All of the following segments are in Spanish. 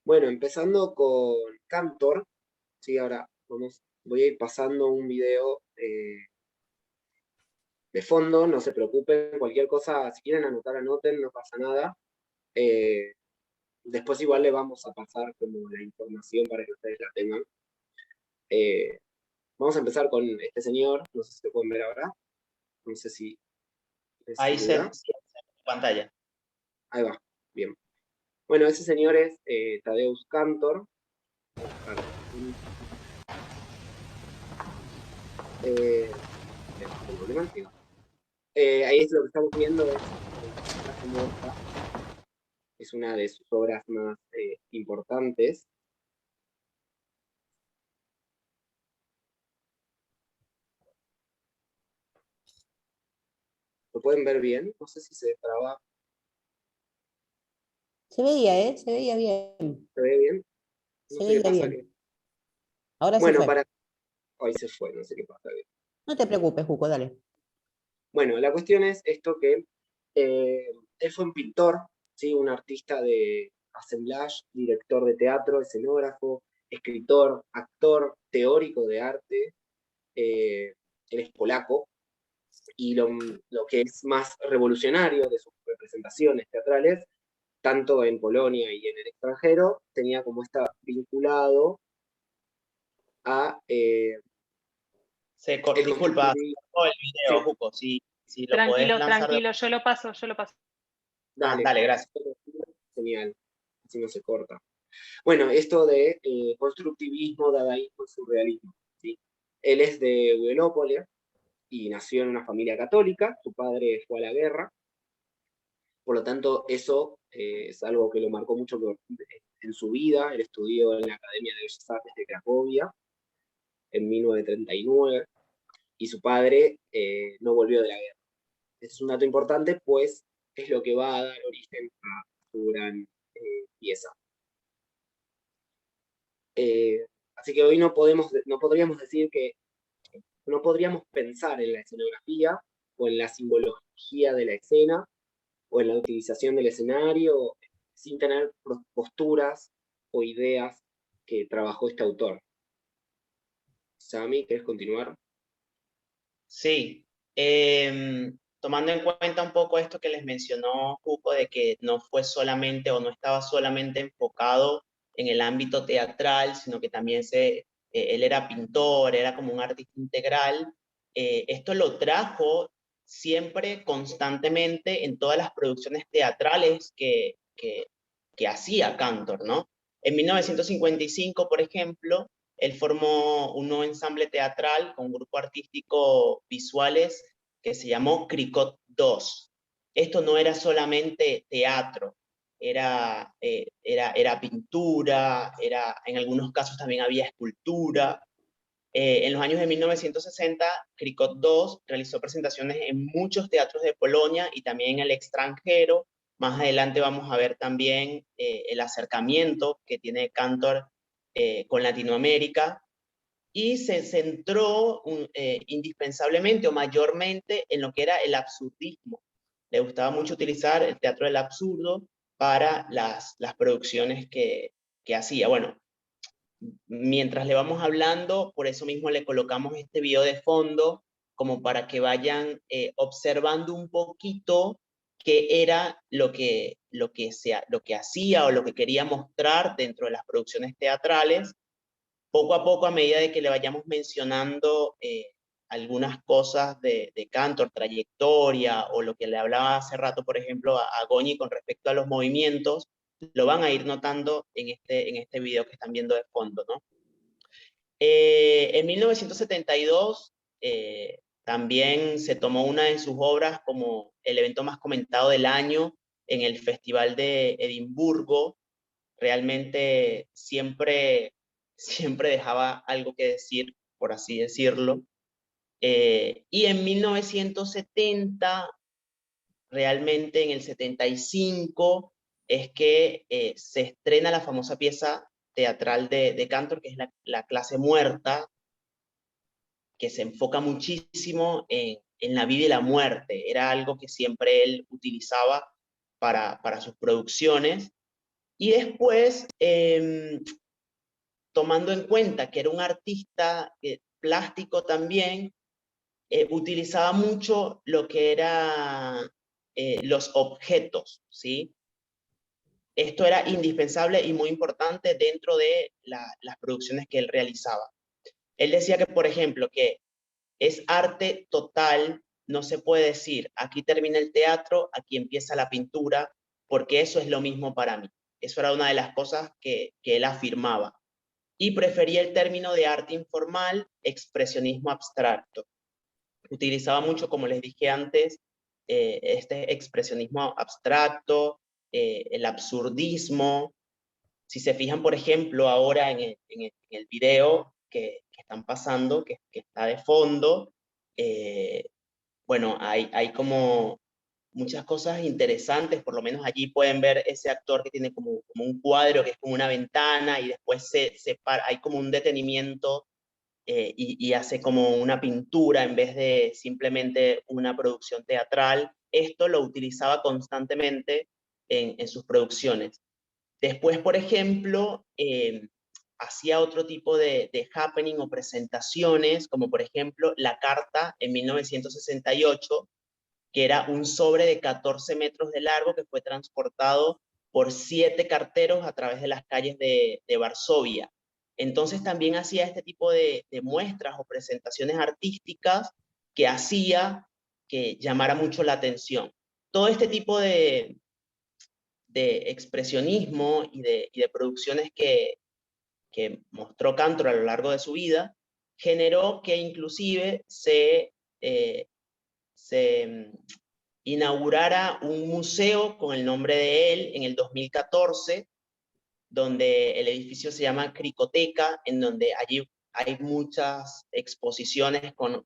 Bueno, empezando con Cantor, sí, ahora voy a ir pasando un video de fondo, no se preocupen, cualquier cosa, si quieren anotar, anoten, no pasa nada. Eh, Después igual le vamos a pasar como la información para que ustedes la tengan. Eh, Vamos a empezar con este señor, no sé si lo pueden ver ahora, no sé si les Ahí se figura. en pantalla. Ahí va, bien. Bueno, ese señor es Tadeusz Kantor. Voy a buscar. Eh, ¿Qué problema? Ahí va. Ahí es lo que estamos viendo, es La clase muerta, es una de sus obras más importantes. ¿Lo pueden ver bien? No sé si se traba. Se veía, Se veía bien. ¿Se ve bien? No Se sé qué veía pasa. bien. Ahora se Bueno, fue. Ahí se fue, no sé qué pasa. No te preocupes, Juco, dale. Bueno, la cuestión es esto que él fue un pintor, ¿sí? Un artista de assemblage, director de teatro, escenógrafo, escritor, actor, teórico de arte. Él es polaco, y lo que es más revolucionario de sus representaciones teatrales, tanto en Polonia y en el extranjero, tenía como está vinculado a el Disculpa, construir. el video, Sí, Juco, si lo podés Tranquilo, lanzar. tranquilo, yo lo paso, yo lo paso. dale, Dale, gracias. genial, así no se corta. Bueno, esto de constructivismo, dadaísmo, surrealismo. ¿Sí? Él es de Udenópolis y nació en una familia católica, su padre fue a la guerra, por lo tanto eso es algo que lo marcó mucho en su vida. Él estudió en la Academia de Bellas Artes de Cracovia en 1939 y su padre no volvió de la guerra. Es un dato importante, pues es lo que va a dar origen a su gran pieza. Eh, Así que hoy no podríamos decir que no podríamos pensar en la escenografía o en la simbología de la escena o en la utilización del escenario sin tener posturas o ideas que trabajó este autor. Sami, ¿querés continuar? Sí, tomando en cuenta un poco esto que les mencionó Juco, de que no fue solamente o no estaba solamente enfocado en el ámbito teatral, sino que también él era pintor, era como un artista integral. Esto lo trajo siempre, constantemente, en todas las producciones teatrales que hacía Cantor, ¿no? En 1955, por ejemplo, él formó un nuevo ensamble teatral con un grupo artístico visuales que se llamó Cricot 2. Esto no era solamente teatro, era pintura, en algunos casos también había escultura. En los años de 1960, Cricot 2 realizó presentaciones en muchos teatros de Polonia y también en el extranjero. Más adelante vamos a ver también el acercamiento que tiene Cantor con Latinoamérica, y se centró indispensablemente o mayormente en lo que era el absurdismo. Le gustaba mucho utilizar el teatro del absurdo para las producciones que hacía. Bueno, mientras le vamos hablando, por eso mismo le colocamos este video de fondo, como para que vayan observando un poquito qué era lo que hacía o lo que quería mostrar dentro de las producciones teatrales. Poco a poco, a medida de que le vayamos mencionando algunas cosas de Cantor, trayectoria, o lo que le hablaba hace rato, por ejemplo, a Goñi con respecto a los movimientos, lo van a ir notando en este video que están viendo de fondo, ¿no? En 1972 también se tomó una de sus obras como el evento más comentado del año en el Festival de Edimburgo. Realmente siempre dejaba algo que decir, por así decirlo. Y en 1970, realmente en el 75, es que se estrena la famosa pieza teatral de Cantor, que es la clase muerta, que se enfoca muchísimo en la vida y la muerte. Era algo que siempre él utilizaba para sus producciones. Y después, tomando en cuenta que era un artista plástico también, utilizaba mucho lo que era los objetos, ¿sí? Esto era indispensable y muy importante dentro de las producciones que él realizaba. Él decía que, por ejemplo, que es arte total, no se puede decir, aquí termina el teatro, aquí empieza la pintura, porque eso es lo mismo para mí. Eso era una de las cosas que él afirmaba. Y prefería el término de arte informal, expresionismo abstracto. Utilizaba mucho, como les dije antes, este expresionismo abstracto, el absurdismo. Si se fijan, por ejemplo, ahora en el video que están pasando, que está de fondo, bueno, hay como muchas cosas interesantes, por lo menos allí pueden ver ese actor que tiene como un cuadro que es como una ventana y después se separa, hay como un detenimiento y hace como una pintura en vez de simplemente una producción teatral. Esto lo utilizaba constantemente en sus producciones. Después, por ejemplo, hacía otro tipo de happening o presentaciones, como por ejemplo La Carta en 1968, que era un sobre de 14 metros de largo que fue transportado por 7 carteros a través de las calles de Varsovia. Entonces también hacía este tipo de muestras o presentaciones artísticas que hacía que llamara mucho la atención. Todo este tipo de expresionismo y de producciones que mostró Cantor a lo largo de su vida, generó que inclusive se inaugurara un museo con el nombre de él en el 2014, donde el edificio se llama Cricoteca, en donde allí hay muchas exposiciones con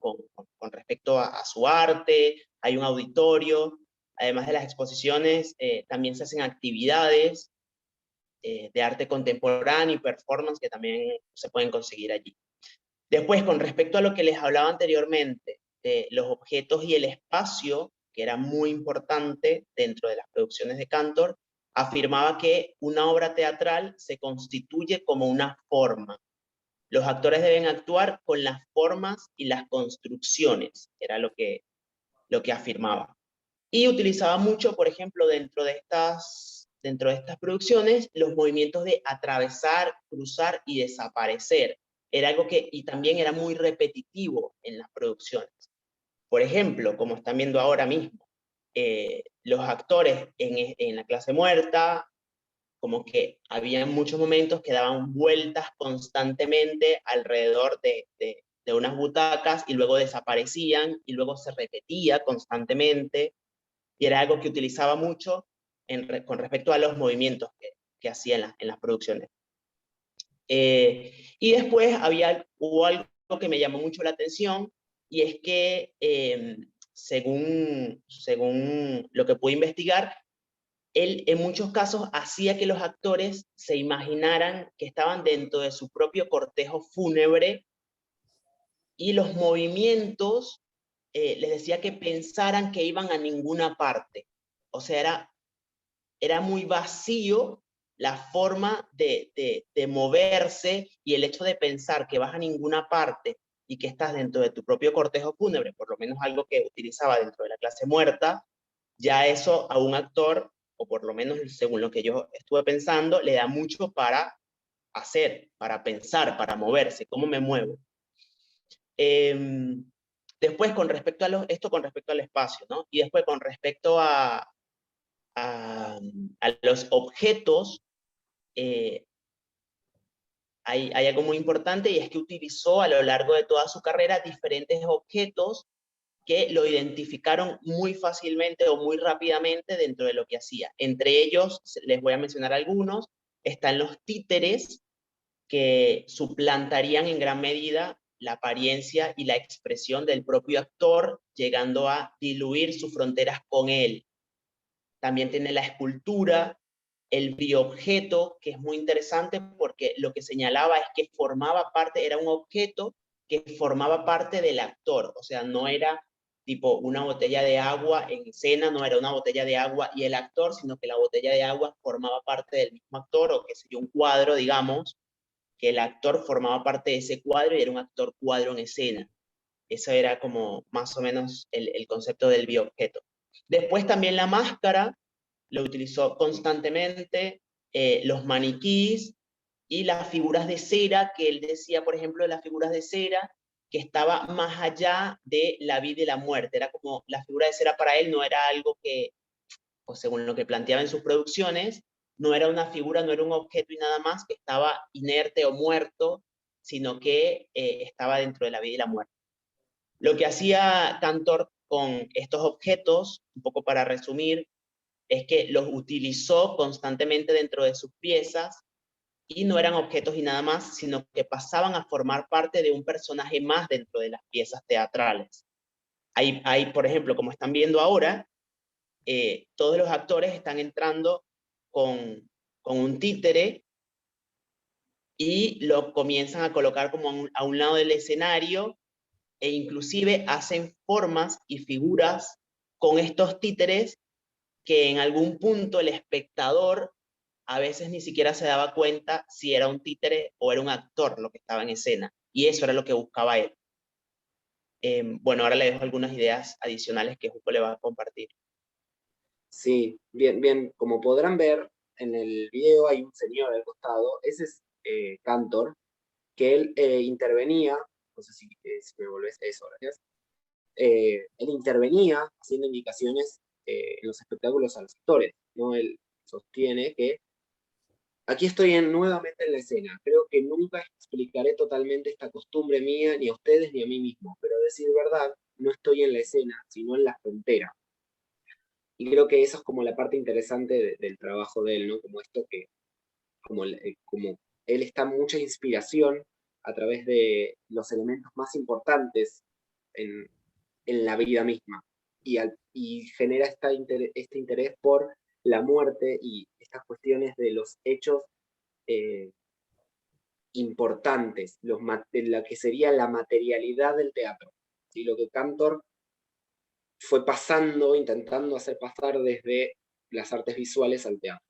respecto a su arte, hay un auditorio, además de las exposiciones, también se hacen actividades de arte contemporáneo y performance que también se pueden conseguir allí. Después, con respecto a lo que les hablaba anteriormente, de los objetos y el espacio, que era muy importante dentro de las producciones de Cantor, afirmaba que una obra teatral se constituye como una forma. Los actores deben actuar con las formas y las construcciones, era lo que afirmaba. Y utilizaba mucho, por ejemplo, dentro de estas producciones, los movimientos de atravesar, cruzar y desaparecer. Era algo que, y también era muy repetitivo en las producciones. Por ejemplo, como están viendo ahora mismo, los actores en La Clase Muerta, como que había muchos momentos que daban vueltas constantemente alrededor de unas butacas y luego desaparecían y luego se repetía constantemente y era algo que utilizaba mucho con respecto a los movimientos que hacía en las producciones. Y después hubo algo que me llamó mucho la atención, y es que según lo que pude investigar, él en muchos casos hacía que los actores se imaginaran que estaban dentro de su propio cortejo fúnebre, y los movimientos les decía que pensaran que iban a ninguna parte. O sea, era muy vacío la forma de moverse, y el hecho de pensar que vas a ninguna parte y que estás dentro de tu propio cortejo fúnebre, por lo menos algo que utilizaba dentro de La Clase Muerta, ya eso a un actor, o por lo menos según lo que yo estuve pensando, le da mucho para hacer, para pensar, para moverse, cómo me muevo. Después, con respecto a esto con respecto al espacio, ¿no? Y después con respecto a los objetos, hay algo muy importante, y es que utilizó a lo largo de toda su carrera diferentes objetos que lo identificaron muy fácilmente o muy rápidamente dentro de lo que hacía. Entre ellos, les voy a mencionar algunos, están los títeres, que suplantarían en gran medida la apariencia y la expresión del propio actor, llegando a diluir sus fronteras con él. También tiene la escultura, el bioobjeto, que es muy interesante porque lo que señalaba es que formaba parte, era un objeto que formaba parte del actor, o sea, no era tipo una botella de agua en escena, no era una botella de agua y el actor, sino que la botella de agua formaba parte del mismo actor, o qué sé yo, un cuadro, digamos, que el actor formaba parte de ese cuadro y era un actor cuadro en escena. Eso era como más o menos el concepto del bioobjeto. Después también la máscara lo utilizó constantemente, los maniquís y las figuras de cera, que él decía, por ejemplo, de las figuras de cera, que estaba más allá de la vida y la muerte. Era como, la figura de cera para él no era algo que, o según lo que planteaba en sus producciones, no era una figura, no era un objeto y nada más que estaba inerte o muerto, sino que estaba dentro de la vida y la muerte. Lo que hacía Cantor con estos objetos, un poco para resumir, es que los utilizó constantemente dentro de sus piezas y no eran objetos y nada más, sino que pasaban a formar parte de un personaje más dentro de las piezas teatrales. Hay por ejemplo, como están viendo ahora, todos los actores están entrando con un títere y lo comienzan a colocar como a un lado del escenario, e inclusive hacen formas y figuras con estos títeres que en algún punto el espectador a veces ni siquiera se daba cuenta si era un títere o era un actor lo que estaba en escena. Y eso era lo que buscaba él. Bueno, ahora le dejo algunas ideas adicionales que Juco le va a compartir. Sí, bien, bien, como podrán ver, en el video hay un señor al costado, ese es Cantor, que él intervenía, no sé si me volvés eso, gracias, él intervenía haciendo indicaciones en los espectáculos a los actores, ¿no? Él sostiene que aquí estoy nuevamente en la escena, creo que nunca explicaré totalmente esta costumbre mía, ni a ustedes ni a mí mismo, pero a decir verdad, no estoy en la escena, sino en la frontera. Y creo que eso es como la parte interesante del trabajo de él, ¿no? Como esto que, como él está mucha inspiración a través de los elementos más importantes en, en la vida misma. Y genera este interés por la muerte y estas cuestiones de los hechos eh, importantes, de la que sería la materialidad del teatro. ¿Sí? Lo que Cantor fue pasando, intentando hacer pasar desde las artes visuales al teatro.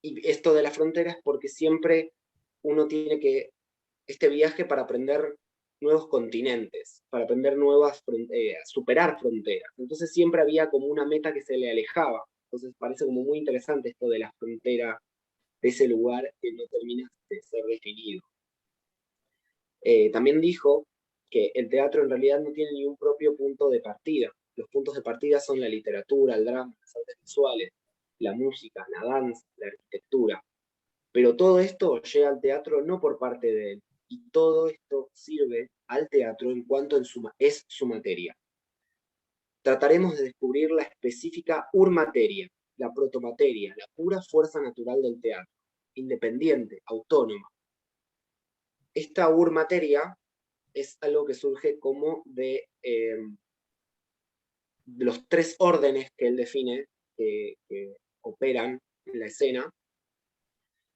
Y esto de la frontera es porque siempre uno tiene que, este viaje para aprender nuevos continentes, para aprender superar fronteras. Entonces siempre había como una meta que se le alejaba. Entonces parece como muy interesante esto de la frontera, de ese lugar que no termina de ser definido. También dijo que el teatro en realidad no tiene ningún propio punto de partida. Los puntos de partida son la literatura, el drama, las artes visuales, la música, la danza, la arquitectura. Pero todo esto llega al teatro no por parte de él, y todo esto sirve al teatro en cuanto es su materia. Trataremos de descubrir la específica urmateria, la protomateria, la pura fuerza natural del teatro, independiente, autónoma. Esta urmateria es algo que surge como de los tres órdenes que él define que operan en la escena.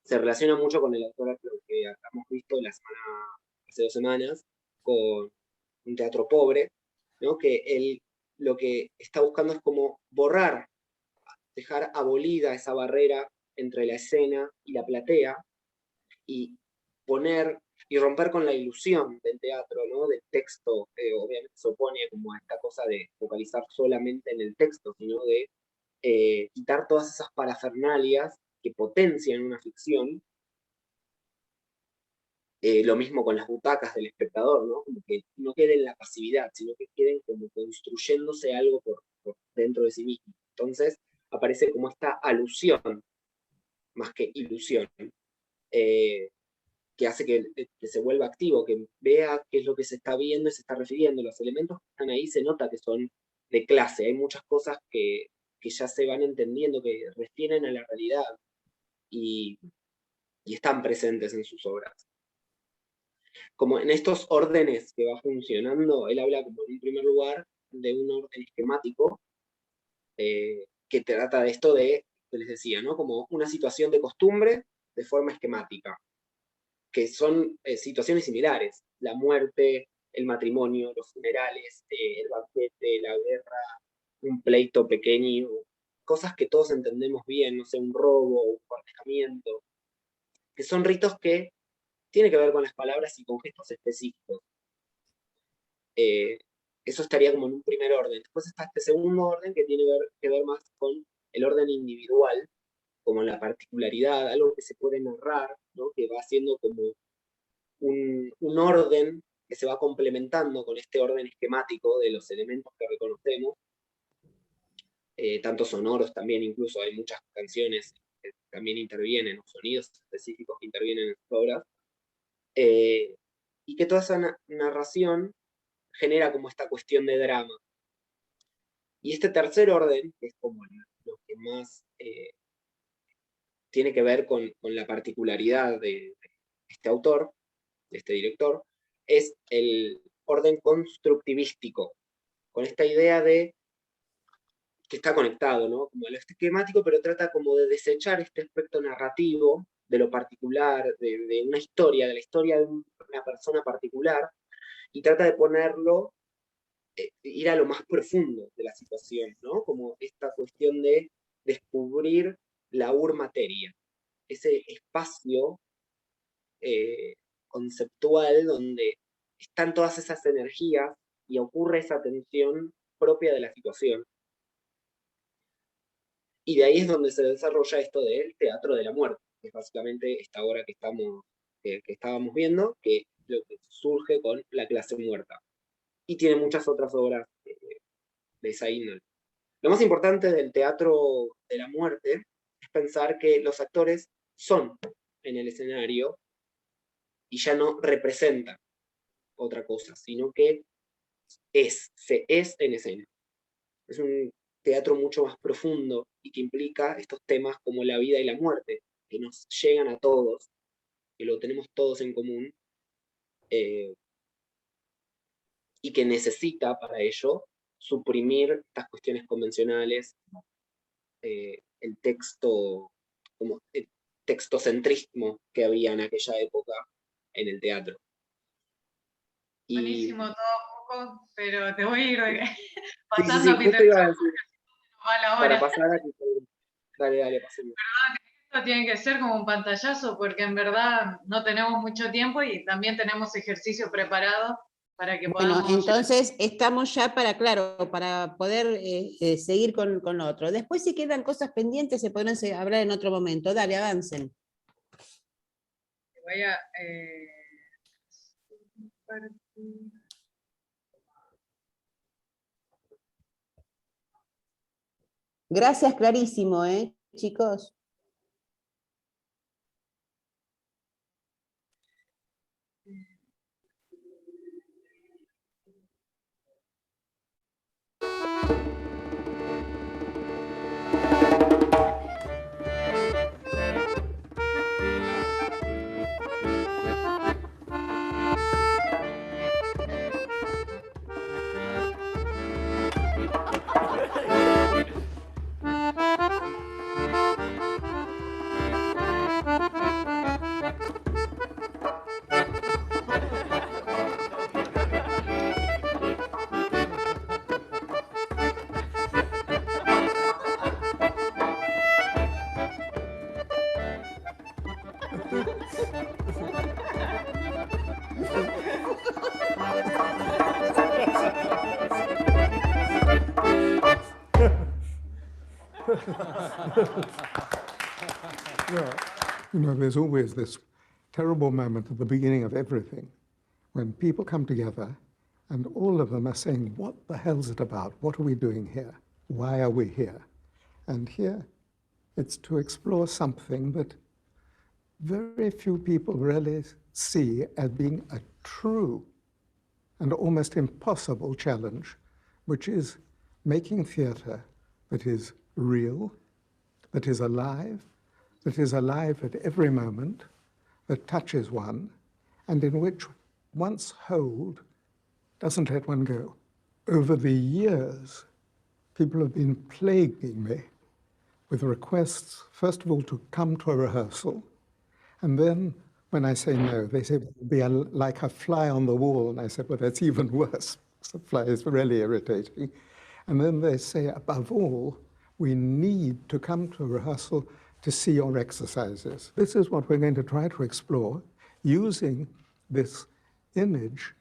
Se relaciona mucho con el autor que hemos visto hace 2 semanas, con un teatro pobre, ¿no? Que él lo que está buscando es como borrar, dejar abolida esa barrera entre la escena y la platea, y poner y romper con la ilusión del teatro, ¿no? Del texto, que obviamente se opone como a esta cosa de focalizar solamente en el texto, sino de quitar todas esas parafernalias que potencian una ficción. Lo mismo con las butacas del espectador, ¿no? Como que no queden en la pasividad, sino que queden como construyéndose algo por dentro de sí mismo. Entonces aparece como esta alusión, más que ilusión, eh, que hace que se vuelva activo, que vea qué es lo que se está viendo y se está refiriendo. Los elementos que están ahí se nota que son de clase, hay muchas cosas que ya se van entendiendo, que refieren a la realidad y están presentes en sus obras. Como en estos órdenes que va funcionando, él habla como en un primer lugar de un orden esquemático que trata de esto que les decía, ¿no? Como una situación de costumbre de forma esquemática, que son situaciones similares, la muerte, el matrimonio, los funerales, el banquete, la guerra, un pleito pequeño, cosas que todos entendemos bien, no sé, un robo, un cortejamiento, que son ritos que tienen que ver con las palabras y con gestos específicos. Eso estaría como en un primer orden. Después está este segundo orden que tiene que ver más con el orden individual, como la particularidad, algo que se puede narrar, ¿no? Que va siendo como un orden que se va complementando con este orden esquemático de los elementos que reconocemos, tanto sonoros también, incluso hay muchas canciones que también intervienen, o sonidos específicos que intervienen en sus obras, y que toda esa narración genera como esta cuestión de drama. Y este tercer orden, que es como lo que más tiene que ver con la particularidad de este autor, de este director, es el orden constructivístico, con esta idea de que está conectado, ¿no? Como lo esquemático, pero trata como de desechar este aspecto narrativo de lo particular, de una historia, de la historia de una persona particular, y trata de ponerlo, ir a lo más profundo de la situación, ¿no? Como esta cuestión de descubrir la urmateria, ese espacio conceptual donde están todas esas energías y ocurre esa tensión propia de la situación. Y de ahí es donde se desarrolla esto del teatro de la muerte, que es básicamente esta obra que estábamos viendo, que lo que surge con La clase muerta. Y tiene muchas otras obras de esa índole. Lo más importante del teatro de la muerte es pensar que los actores son en el escenario y ya no representan otra cosa, sino que se es en escena. Es un teatro mucho más profundo y que implica estos temas como la vida y la muerte, que nos llegan a todos, que lo tenemos todos en común, y que necesita para ello suprimir estas cuestiones convencionales, el texto, como el textocentrismo que había en aquella época en el teatro. Buenísimo todo, poco, pero te voy a ir pasando sí, a Peter iba a Pan, decir, va la para hora. pasar a dale, pasemos. Esto tiene que ser como un pantallazo porque en verdad no tenemos mucho tiempo y también tenemos ejercicio preparado para que Bueno, podamos... entonces estamos ya para, claro, para poder seguir con lo otro. Después si quedan cosas pendientes se podrán hablar en otro momento. Dale, avancen. Voy a... Gracias, clarísimo, chicos. There's always this terrible moment at the beginning of everything when people come together and all of them are saying, what the hell's it about? What are we doing here? Why are we here? And here it's to explore something that very few people really see as being a true and almost impossible challenge, which is making theatre that is real, that is alive at every moment, that touches one, and in which one's hold doesn't let one go. Over the years, people have been plaguing me with requests, first of all, to come to a rehearsal, and then When I say no, they say be like a fly on the wall. And I said, well, that's even worse. The fly is really irritating. And then they say, above all, we need to come to a rehearsal to see your exercises. This is what we're going to try to explore using this image,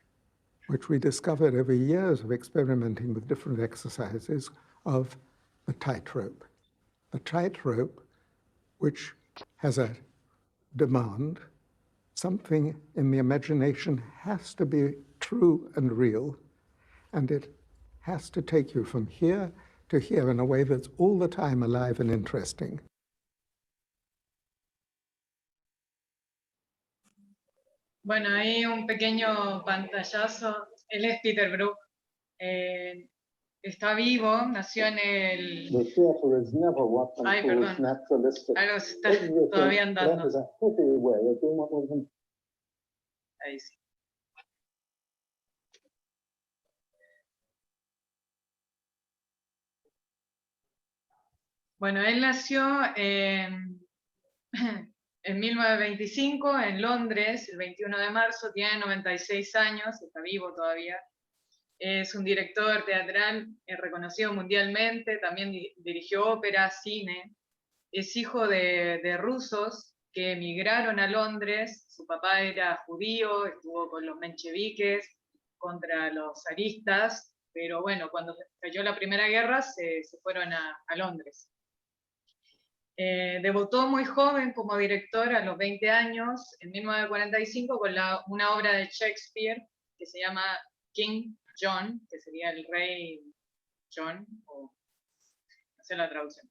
which we discovered over years of experimenting with different exercises, of the tightrope. The tightrope, which has a demand, something in the imagination has to be true and real, and it has to take you from here to here in a way that's all the time alive and interesting. Bueno, ahí un pequeño pantallazo. Él es Peter Brook. Está vivo, nació en el... The theater is never what one Ay, calls perdón. naturalistic. Algo se está Everything todavía andando. has a heavy way of doing what one can. Ahí sí. Bueno, él nació en 1925 en Londres, el 21 de marzo, tiene 96 años, está vivo todavía. Es un director teatral reconocido mundialmente, también dirigió ópera, cine. Es hijo de rusos que emigraron a Londres. Su papá era judío, estuvo con los mencheviques contra los zaristas, pero bueno, cuando cayó la Primera Guerra se fueron a Londres. Debutó muy joven como director a los 20 años, en 1945, con una obra de Shakespeare que se llama King John, que sería el rey John, o no sé la traducción.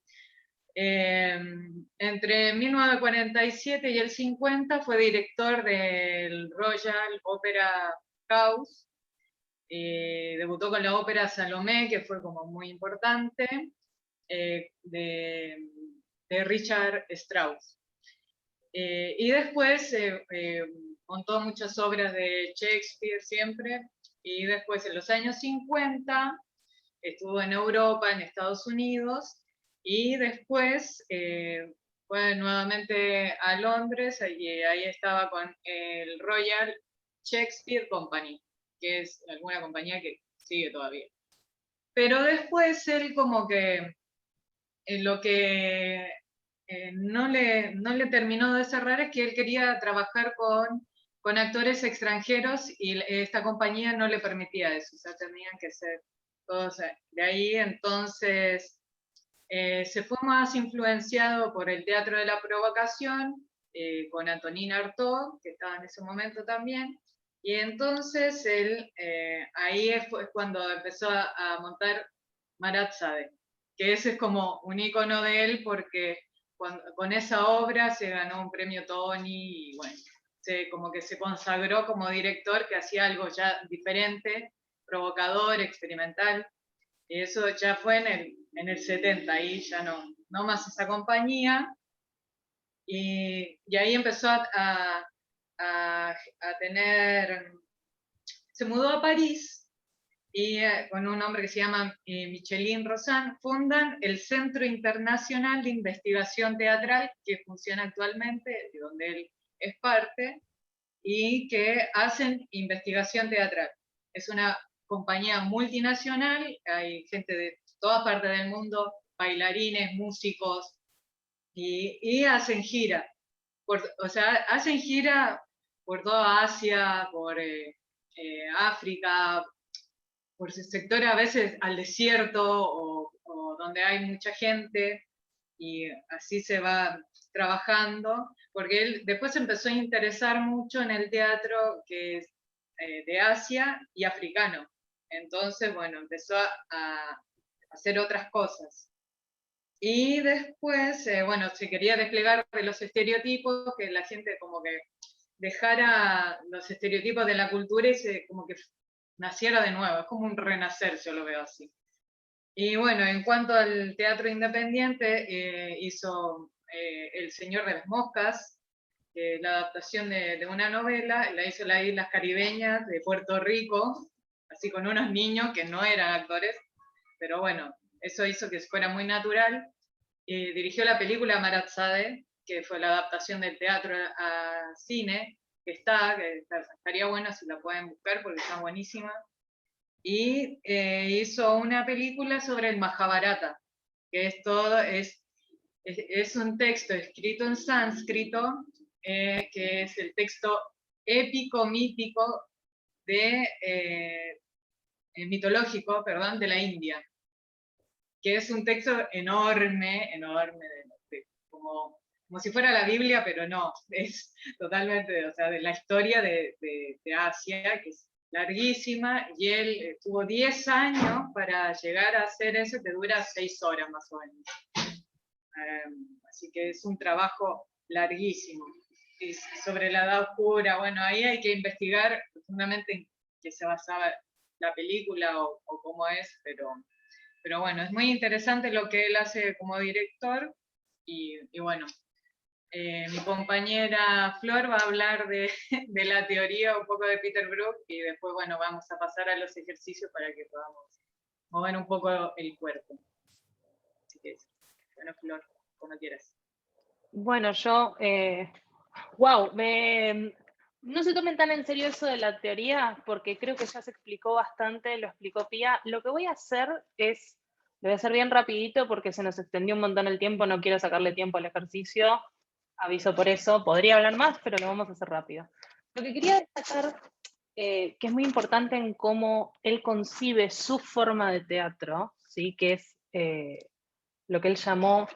Entre 1947 y el 50 fue director del Royal Opera House. Debutó con la ópera Salomé, que fue como muy importante, de Richard Strauss. Y después montó muchas obras de Shakespeare siempre, y después en los años 50 estuvo en Europa, en Estados Unidos, y después fue nuevamente a Londres, y ahí estaba con el Royal Shakespeare Company, que es alguna compañía que sigue todavía. Pero después él como que lo que no le terminó de cerrar es que él quería trabajar con actores extranjeros y esta compañía no le permitía eso, o sea, tenían que ser todos de ahí. Entonces se fue más influenciado por el teatro de la provocación, con Antonin Artaud, que estaba en ese momento también, y entonces él ahí fue cuando empezó a montar Marat Sade, que ese es como un icono de él, porque con esa obra se ganó un premio Tony, y bueno, como que se consagró como director que hacía algo ya diferente, provocador, experimental. Y eso ya fue en el 70, ahí ya no más esa compañía, y ahí empezó a tener, se mudó a París, y con un hombre que se llama Micheline Rosan, fundan el Centro Internacional de Investigación Teatral, que funciona actualmente, de donde él es parte, y que hacen investigación teatral. Es una compañía multinacional, hay gente de todas partes del mundo, bailarines, músicos, y hacen gira. O sea, hacen gira por toda Asia, por África, por sectores a veces al desierto o donde hay mucha gente, y así se va trabajando, porque él después empezó a interesar mucho en el teatro que es de Asia y africano. Entonces, bueno, empezó a hacer otras cosas. Y después, bueno, se quería desplegar de los estereotipos, que la gente como que dejara los estereotipos de la cultura y como que naciera de nuevo, es como un renacer, yo lo veo así. Y bueno, en cuanto al teatro independiente, hizo El Señor de las Moscas, la adaptación de una novela, la hizo las Islas Caribeñas de Puerto Rico, así con unos niños que no eran actores, pero bueno, eso hizo que fuera muy natural. Dirigió la película Marat Sade, que fue la adaptación del teatro a cine, que estaría bueno si la pueden buscar porque está buenísima. Y hizo una película sobre el Mahabharata, que es un texto escrito en sánscrito, que es el texto épico, mítico, mitológico, perdón, de la India, que es un texto enorme, enorme, como si fuera la Biblia, pero no, es totalmente, o sea, de la historia de Asia, que es larguísima, y él tuvo 10 años para llegar a hacer eso, que dura 6 horas más o menos. Así que es un trabajo larguísimo. Y sobre la Edad Oscura, bueno, ahí hay que investigar profundamente en qué se basaba la película o cómo es, pero bueno, es muy interesante lo que él hace como director, y bueno, mi compañera Flor va a hablar de la teoría un poco de Peter Brook, y después, bueno, vamos a pasar a los ejercicios para que podamos mover un poco el cuerpo. Así que, bueno, Flor, cuando quieras. Bueno, yo, wow, no se tomen tan en serio eso de la teoría, porque creo que ya se explicó bastante, lo explicó Pía. Lo que voy a hacer es, lo voy a hacer bien rapidito porque se nos extendió un montón el tiempo, no quiero sacarle tiempo al ejercicio, aviso por eso, podría hablar más, pero lo vamos a hacer rápido. Lo que quería destacar, que es muy importante en cómo él concibe su forma de teatro, ¿sí? Que es lo que él llamó...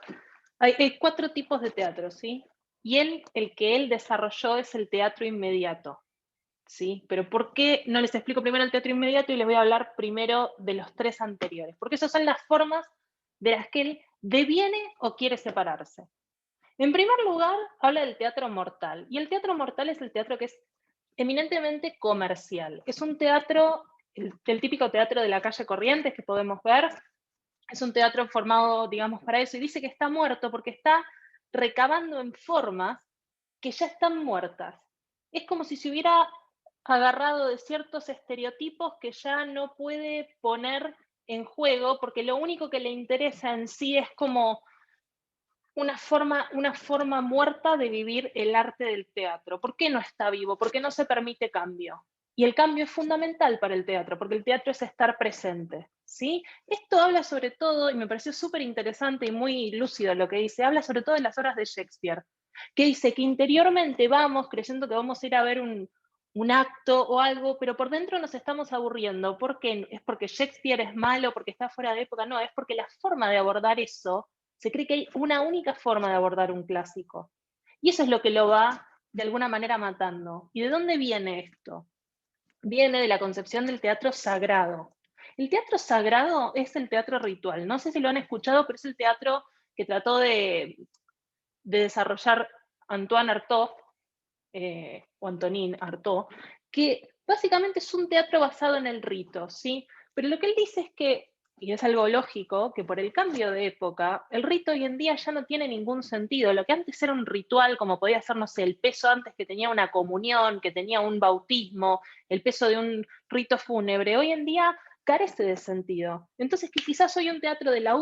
Hay 4 tipos de teatro, ¿sí? Y el que él desarrolló es el teatro inmediato, ¿sí? Pero ¿por qué no les explico primero el teatro inmediato y les voy a hablar primero de los 3 anteriores? Porque esas son las formas de las que él deviene o quiere separarse. En primer lugar, habla del teatro mortal. Y el teatro mortal es el teatro que es eminentemente comercial. Es un teatro, el típico teatro de la calle Corrientes que podemos ver. Es un teatro formado, digamos, para eso, y dice que está muerto porque está recabando en formas que ya están muertas. Es como si se hubiera agarrado de ciertos estereotipos que ya no puede poner en juego, porque lo único que le interesa en sí es como una forma muerta de vivir el arte del teatro. ¿Por qué no está vivo? Porque no se permite cambio. Y el cambio es fundamental para el teatro, porque el teatro es estar presente, ¿sí? Esto habla sobre todo, y me pareció súper interesante y muy lúcido lo que dice, habla sobre todo de las obras de Shakespeare, que dice que interiormente vamos creyendo que vamos a ir a ver un acto o algo, pero por dentro nos estamos aburriendo. ¿Por qué? ¿Es porque Shakespeare es malo, porque está fuera de época? No, es porque la forma de abordar eso, se cree que hay una única forma de abordar un clásico. Y eso es lo que lo va, de alguna manera, matando. ¿Y de dónde viene esto? Viene de la concepción del teatro sagrado. El teatro sagrado es el teatro ritual. No sé si lo han escuchado, pero es el teatro que trató de desarrollar Antoine Artaud, o Antonin Artaud, que básicamente es un teatro basado en el rito, ¿sí? Pero lo que él dice es que, y es algo lógico, que por el cambio de época, el rito hoy en día ya no tiene ningún sentido. Lo que antes era un ritual, como podía ser, no sé, el peso antes que tenía una comunión, que tenía un bautismo, el peso de un rito fúnebre, hoy en día carece de sentido. Entonces, que quizás hoy un teatro de la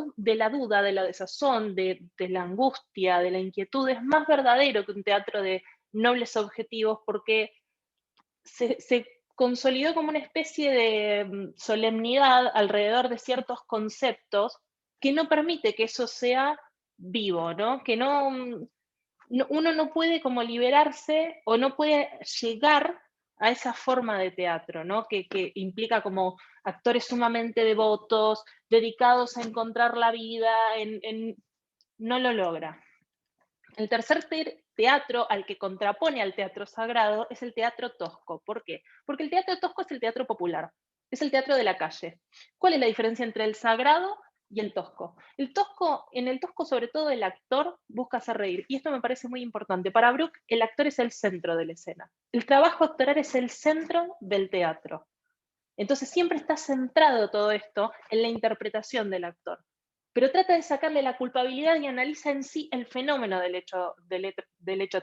duda, de la desazón, de la angustia, de la inquietud, es más verdadero que un teatro de nobles objetivos, porque se consolidó como una especie de solemnidad alrededor de ciertos conceptos que no permite que eso sea vivo, ¿no? Que uno no puede como liberarse o no puede llegar a esa forma de teatro, ¿no? Que implica como actores sumamente devotos, dedicados a encontrar la vida, no lo logra. El tercer teatro al que contrapone al teatro sagrado es el teatro tosco. ¿Por qué? Porque el teatro tosco es el teatro popular, es el teatro de la calle. ¿Cuál es la diferencia entre el sagrado y el tosco? En el tosco, sobre todo, el actor busca hacer reír. Y esto me parece muy importante. Para Brook, el actor es el centro de la escena. El trabajo actoral es el centro del teatro. Entonces siempre está centrado todo esto en la interpretación del actor. Pero trata de sacarle la culpabilidad y analiza en sí el fenómeno del hecho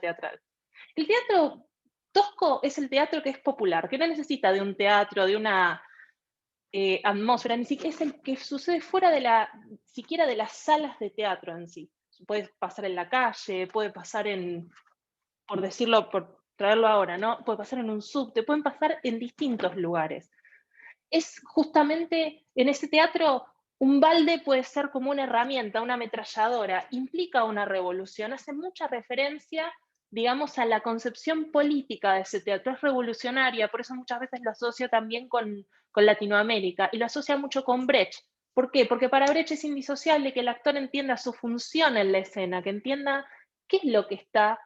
teatral. El teatro tosco es el teatro que es popular, que no necesita de un teatro, de una atmósfera, ni siquiera es el que sucede fuera siquiera de las salas de teatro en sí. puede pasar en la calle, puede pasar en, por decirlo, por traerlo ahora, ¿no? Puede pasar en un subte, pueden pasar en distintos lugares. Es justamente en ese teatro, un balde puede ser como una herramienta, una ametralladora, implica una revolución, hace mucha referencia, digamos, a la concepción política de ese teatro, es revolucionaria, por eso muchas veces lo asocio también con Latinoamérica, y lo asocia mucho con Brecht. ¿Por qué? Porque para Brecht es indisociable que el actor entienda su función en la escena, que entienda qué es lo que está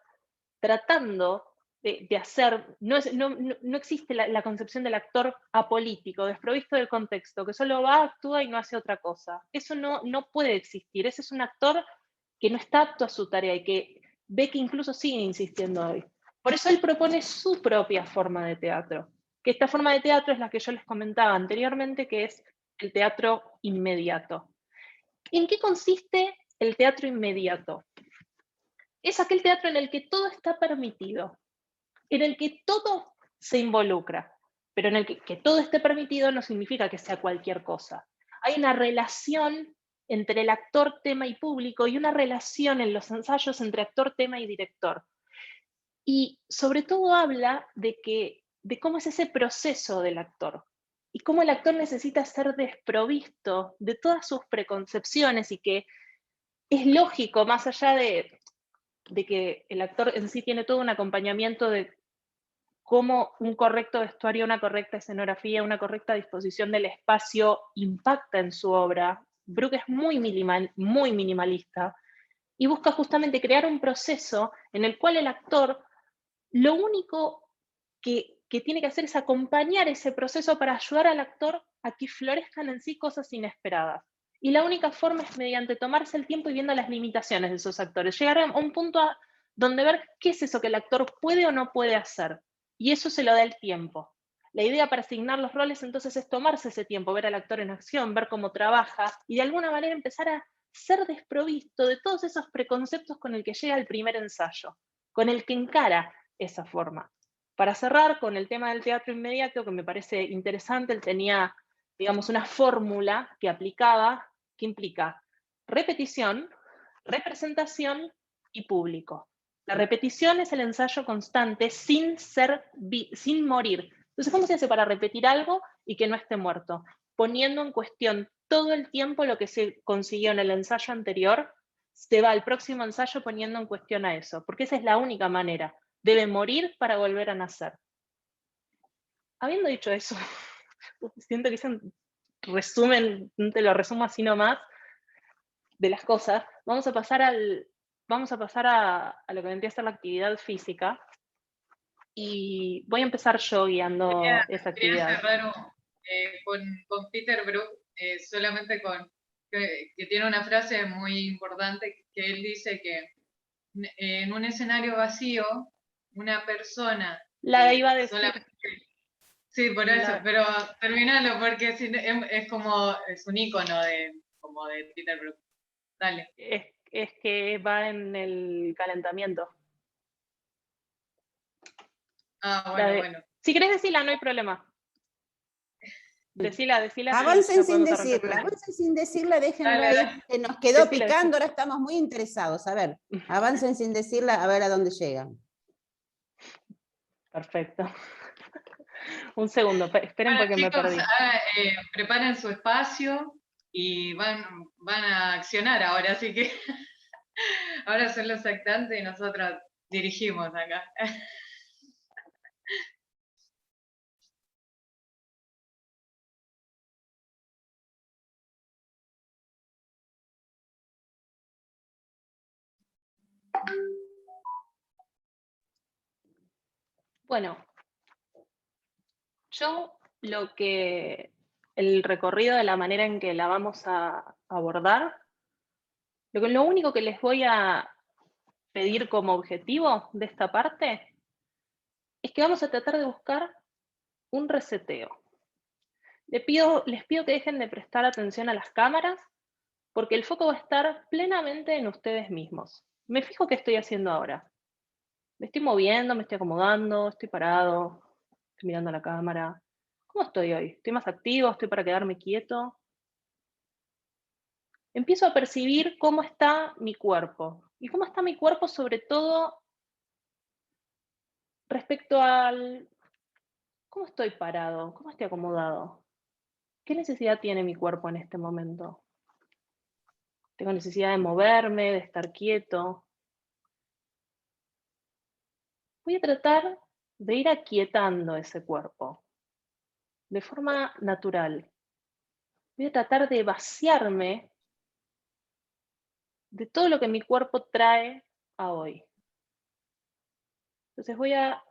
tratando de hacer. No existe la concepción del actor apolítico, desprovisto del contexto, que solo va, actúa y no hace otra cosa. Eso no puede existir. Ese es un actor que no está apto a su tarea y que ve que incluso sigue insistiendo hoy. Por eso él propone su propia forma de teatro, que esta forma de teatro es la que yo les comentaba anteriormente, que es el teatro inmediato. ¿En qué consiste el teatro inmediato? Es aquel teatro en el que todo está permitido, en el que todo se involucra, pero en el que todo esté permitido no significa que sea cualquier cosa. Hay una relación entre el actor, tema y público, y una relación en los ensayos entre actor, tema y director. Y sobre todo habla de cómo es ese proceso del actor, y cómo el actor necesita ser desprovisto de todas sus preconcepciones, y que es lógico, más allá de que el actor en sí tiene todo un acompañamiento de cómo un correcto vestuario, una correcta escenografía, una correcta disposición del espacio impacta en su obra. Bruch es muy minimalista y busca justamente crear un proceso en el cual el actor lo único que tiene que hacer es acompañar ese proceso para ayudar al actor a que florezcan en sí cosas inesperadas. Y la única forma es mediante tomarse el tiempo y viendo las limitaciones de esos actores. Llegar a un punto donde ver qué es eso que el actor puede o no puede hacer. Y eso se lo da el tiempo. La idea para asignar los roles entonces es tomarse ese tiempo, ver al actor en acción, ver cómo trabaja y de alguna manera empezar a ser desprovisto de todos esos preconceptos con el que llega el primer ensayo, con el que encara esa forma. Para cerrar con el tema del teatro inmediato, que me parece interesante, él tenía, digamos, una fórmula que aplicaba, que implica repetición, representación y público. La repetición es el ensayo constante sin morir. Entonces, ¿cómo se hace para repetir algo y que no esté muerto? Poniendo en cuestión todo el tiempo lo que se consiguió en el ensayo anterior, se va al próximo ensayo poniendo en cuestión a eso, porque esa es la única manera. Debe morir para volver a nacer. Habiendo dicho eso, siento que es un resumen, te lo resumo así nomás, de las cosas. Vamos a pasar a lo que vendría a ser la actividad física. Y voy a empezar yo guiando esa actividad. Quería cerrar con Peter Brook, solamente que tiene una frase muy importante, que él dice que en un escenario vacío, una persona... La iba a decir. Sí, por eso, pero terminalo, porque es como, es un ícono como de Peter Brook. Dale. Es que va en el calentamiento. Bueno. Si querés decirla, no hay problema. Decila. Avancen sin decirla, déjenlo ahí, que nos quedó picando, ahora estamos muy interesados. A ver, avancen sin decirla, a ver a dónde llegan. Perfecto. Un segundo, esperen porque chicos, me perdí. Preparen su espacio y van a accionar ahora, así que ahora son los actantes y nosotros dirigimos acá. Bueno, el recorrido de la manera en que la vamos a abordar, lo único que les voy a pedir como objetivo de esta parte es que vamos a tratar de buscar un reseteo. Les pido que dejen de prestar atención a las cámaras, porque el foco va a estar plenamente en ustedes mismos. Me fijo qué estoy haciendo ahora. Me estoy moviendo, me estoy acomodando, estoy parado, estoy mirando a la cámara. ¿Cómo estoy hoy? ¿Estoy más activo? ¿Estoy para quedarme quieto? empiezo a percibir cómo está mi cuerpo. Y cómo está mi cuerpo sobre todo respecto al cómo estoy parado, cómo estoy acomodado. ¿Qué necesidad tiene mi cuerpo en este momento? ¿Tengo necesidad de moverme, de estar quieto? Voy a tratar de ir aquietando ese cuerpo de forma natural. Voy a tratar de vaciarme de todo lo que mi cuerpo trae a hoy. Entonces voy a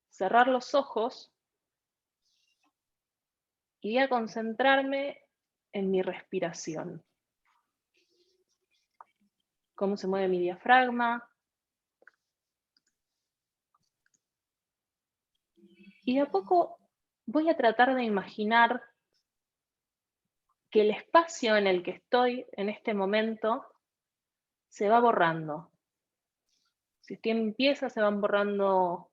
cerrar los ojos y voy a concentrarme en mi respiración. Cómo se mueve mi diafragma. Y de a poco voy a tratar de imaginar que el espacio en el que estoy en este momento se va borrando. Si estoy en pieza, se van borrando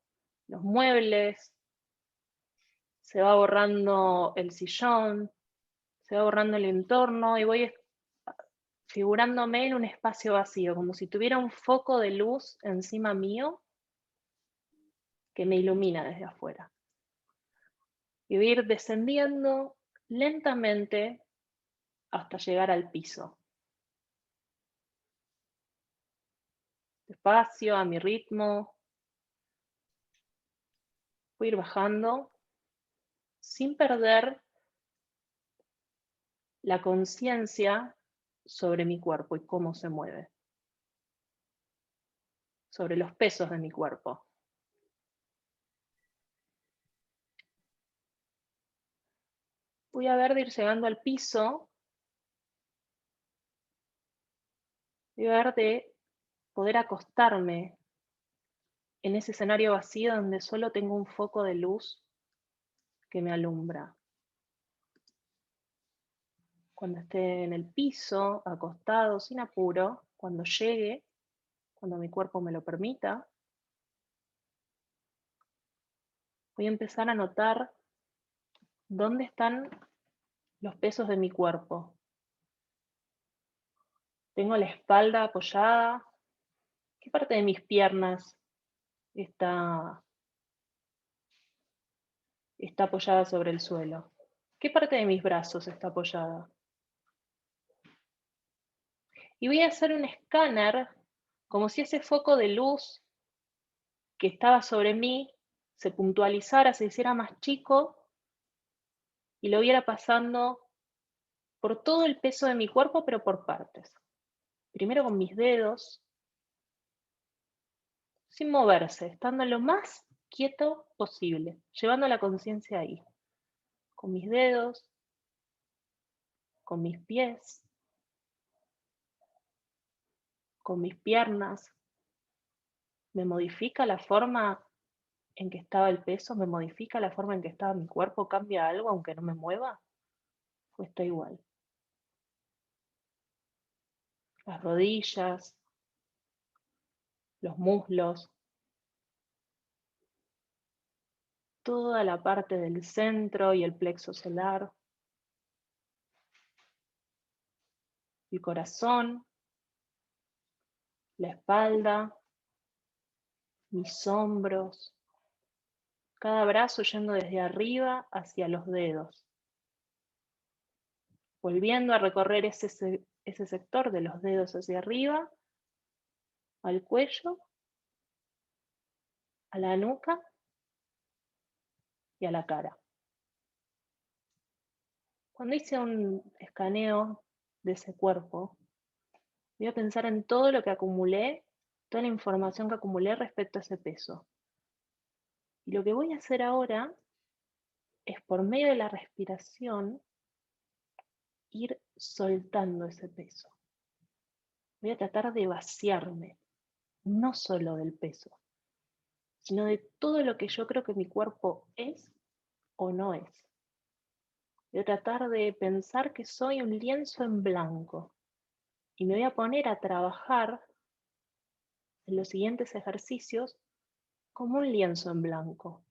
los muebles, se va borrando el sillón, se va borrando el entorno y voy figurándome en un espacio vacío, como si tuviera un foco de luz encima mío que me ilumina desde afuera. Y voy a ir descendiendo lentamente hasta llegar al piso. Despacio, a mi ritmo. Voy a ir bajando sin perder la conciencia sobre mi cuerpo y cómo se mueve. Sobre los pesos de mi cuerpo. Voy a ver de ir llegando al piso. Voy a ver de poder acostarme en ese escenario vacío donde solo tengo un foco de luz que me alumbra. Cuando esté en el piso, acostado, sin apuro, cuando llegue, cuando mi cuerpo me lo permita, voy a empezar a notar dónde están los pesos de mi cuerpo. Tengo la espalda apoyada. ¿Qué parte de mis piernas está apoyada sobre el suelo? ¿Qué parte de mis brazos está apoyada? Y voy a hacer un escáner como si ese foco de luz que estaba sobre mí se puntualizara, se hiciera más chico y lo viera pasando por todo el peso de mi cuerpo, pero por partes. Primero con mis dedos, sin moverse, estando lo más quieto posible, llevando la conciencia ahí. Con mis dedos, con mis pies, con mis piernas. ¿Me modifica la forma en que estaba el peso? ¿Me modifica la forma en que estaba mi cuerpo? ¿Cambia algo aunque no me mueva? ¿O está igual? Las rodillas, los muslos, toda la parte del centro y el plexo solar, el corazón, la espalda, mis hombros, cada brazo yendo desde arriba hacia los dedos, volviendo a recorrer ese sector de los dedos hacia arriba, al cuello, a la nuca y a la cara. Cuando hice un escaneo de ese cuerpo, voy a pensar en todo lo que acumulé, toda la información que acumulé respecto a ese peso. Y lo que voy a hacer ahora es, por medio de la respiración, ir soltando ese peso. Voy a tratar de vaciarme, no solo del peso, sino de todo lo que yo creo que mi cuerpo es o no es. Voy a tratar de pensar que soy un lienzo en blanco y me voy a poner a trabajar en los siguientes ejercicios como un lienzo en blanco.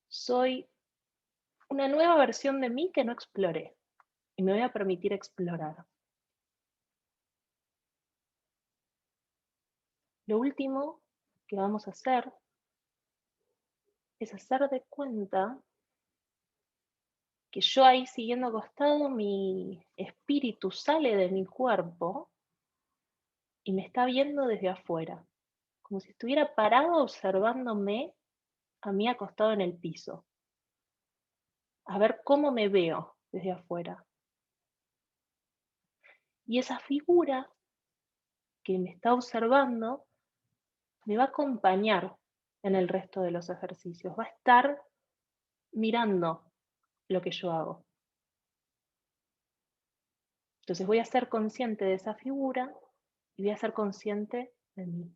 Soy una nueva versión de mí que no exploré. y me voy a permitir explorar. Lo último que vamos a hacer es hacer de cuenta que yo ahí siguiendo acostado, mi espíritu sale de mi cuerpo y me está viendo desde afuera, como si estuviera parado observándome a mí acostado en el piso, a ver cómo me veo desde afuera. Y esa figura que me está observando me va a acompañar en el resto de los ejercicios, va a estar mirando lo que yo hago. Entonces voy a ser consciente de esa figura y voy a ser consciente de mí.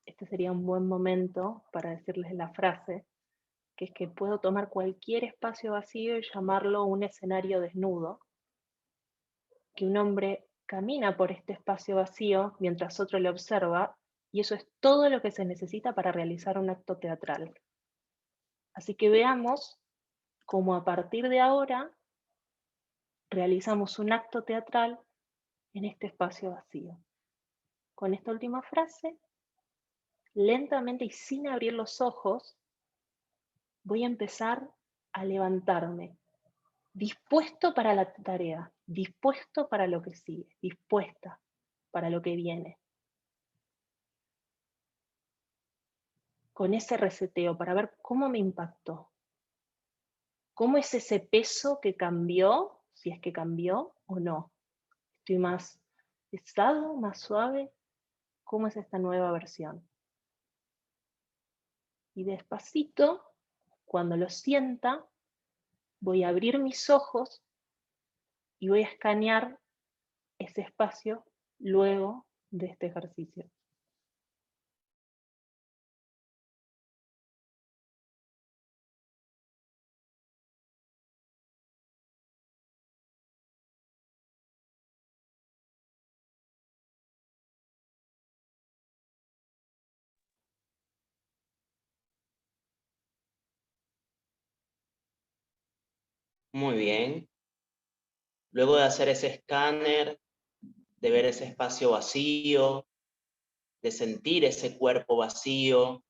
Este sería un buen momento para decirles la frase, que es que puedo tomar cualquier espacio vacío y llamarlo un escenario desnudo, que un hombre camina por este espacio vacío mientras otro le observa, y eso es todo lo que se necesita para realizar un acto teatral. Así que veamos cómo a partir de ahora realizamos un acto teatral en este espacio vacío. Con esta última frase, lentamente y sin abrir los ojos, voy a empezar a levantarme, dispuesto para la tarea, dispuesto para lo que sigue, dispuesta para lo que viene. Con ese reseteo para ver cómo me impactó. ¿Cómo es ese peso que cambió, si es que cambió o no? ¿Estoy más pesado, más suave? ¿Cómo es esta nueva versión? Y despacito, cuando lo sienta, voy a abrir mis ojos y voy a escanear ese espacio luego de este ejercicio. Muy bien. Luego de hacer ese escáner, de ver ese espacio vacío, de sentir ese cuerpo vacío,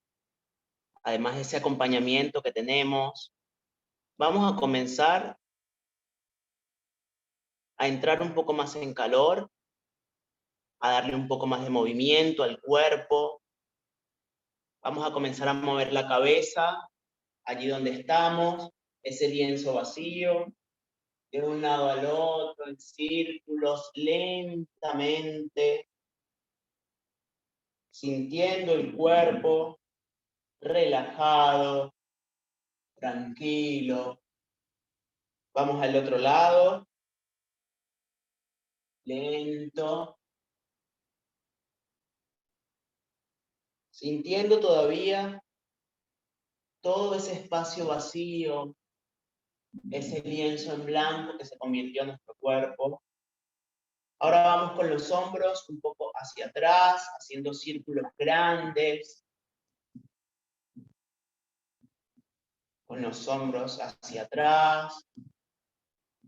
además de ese acompañamiento que tenemos, vamos a comenzar a entrar un poco más en calor, a darle un poco más de movimiento al cuerpo. Vamos a comenzar a mover la cabeza allí donde estamos, ese lienzo vacío, de un lado al otro, en círculos, lentamente, sintiendo el cuerpo relajado, tranquilo. Vamos al otro lado, lento, sintiendo todavía todo ese espacio vacío, ese lienzo en blanco que se convirtió en nuestro cuerpo. Ahora vamos con los hombros un poco hacia atrás, haciendo círculos grandes, con los hombros hacia atrás,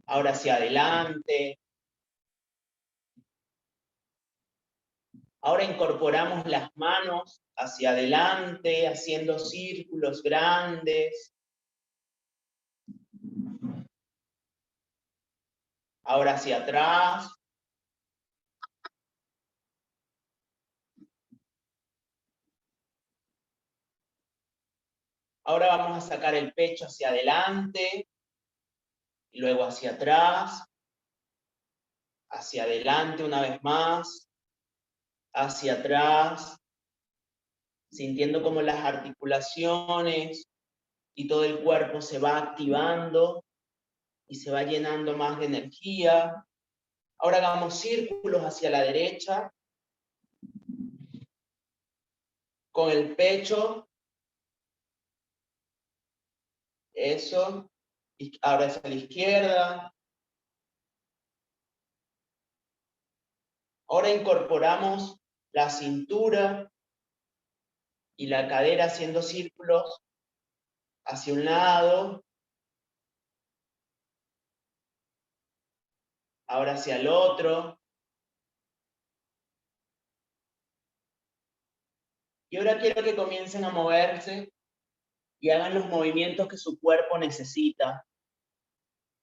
ahora hacia adelante. Ahora incorporamos las manos hacia adelante, haciendo círculos grandes. Ahora hacia atrás. Ahora vamos a sacar el pecho hacia adelante, y luego hacia atrás, hacia adelante una vez más, hacia atrás, sintiendo como las articulaciones y todo el cuerpo se va activando y se va llenando más de energía. Ahora hagamos círculos hacia la derecha, con el pecho. Eso. Ahora hacia la izquierda. Ahora incorporamos la cintura y la cadera haciendo círculos hacia un lado, ahora hacia el otro. Y ahora quiero que comiencen a moverse y hagan los movimientos que su cuerpo necesita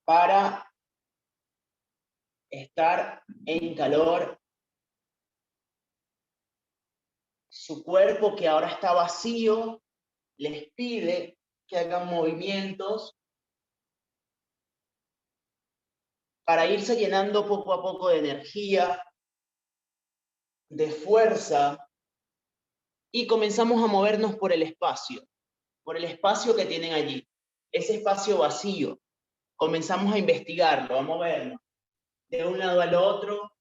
para estar en calor. Su cuerpo, que ahora está vacío, les pide que hagan movimientos para irse llenando poco a poco de energía, de fuerza, y comenzamos a movernos por el espacio que tienen allí, ese espacio vacío. Comenzamos a investigarlo, a movernos de un lado al otro,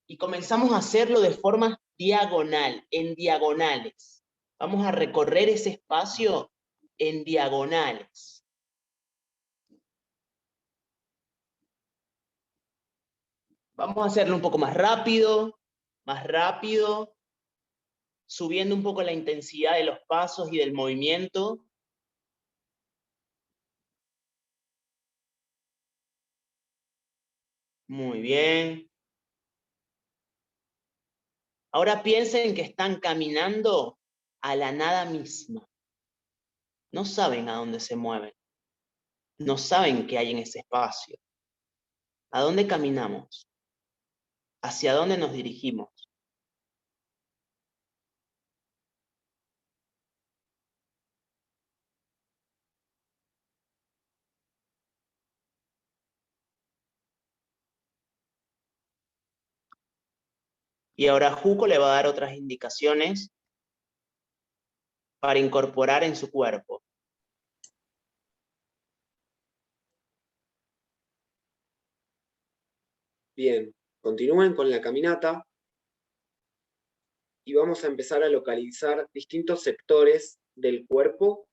y comenzamos a hacerlo de forma diagonal, en diagonales. Vamos a recorrer ese espacio en diagonales. Vamos a hacerlo un poco más rápido, subiendo un poco la intensidad de los pasos y del movimiento. Muy bien. Ahora piensen que están caminando a la nada misma. No saben a dónde se mueven. No saben qué hay en ese espacio. ¿A dónde caminamos? ¿Hacia dónde nos dirigimos? Y ahora Juco le va a dar otras indicaciones para incorporar en su cuerpo. Bien, continúen con la caminata y vamos a empezar a localizar distintos sectores del cuerpo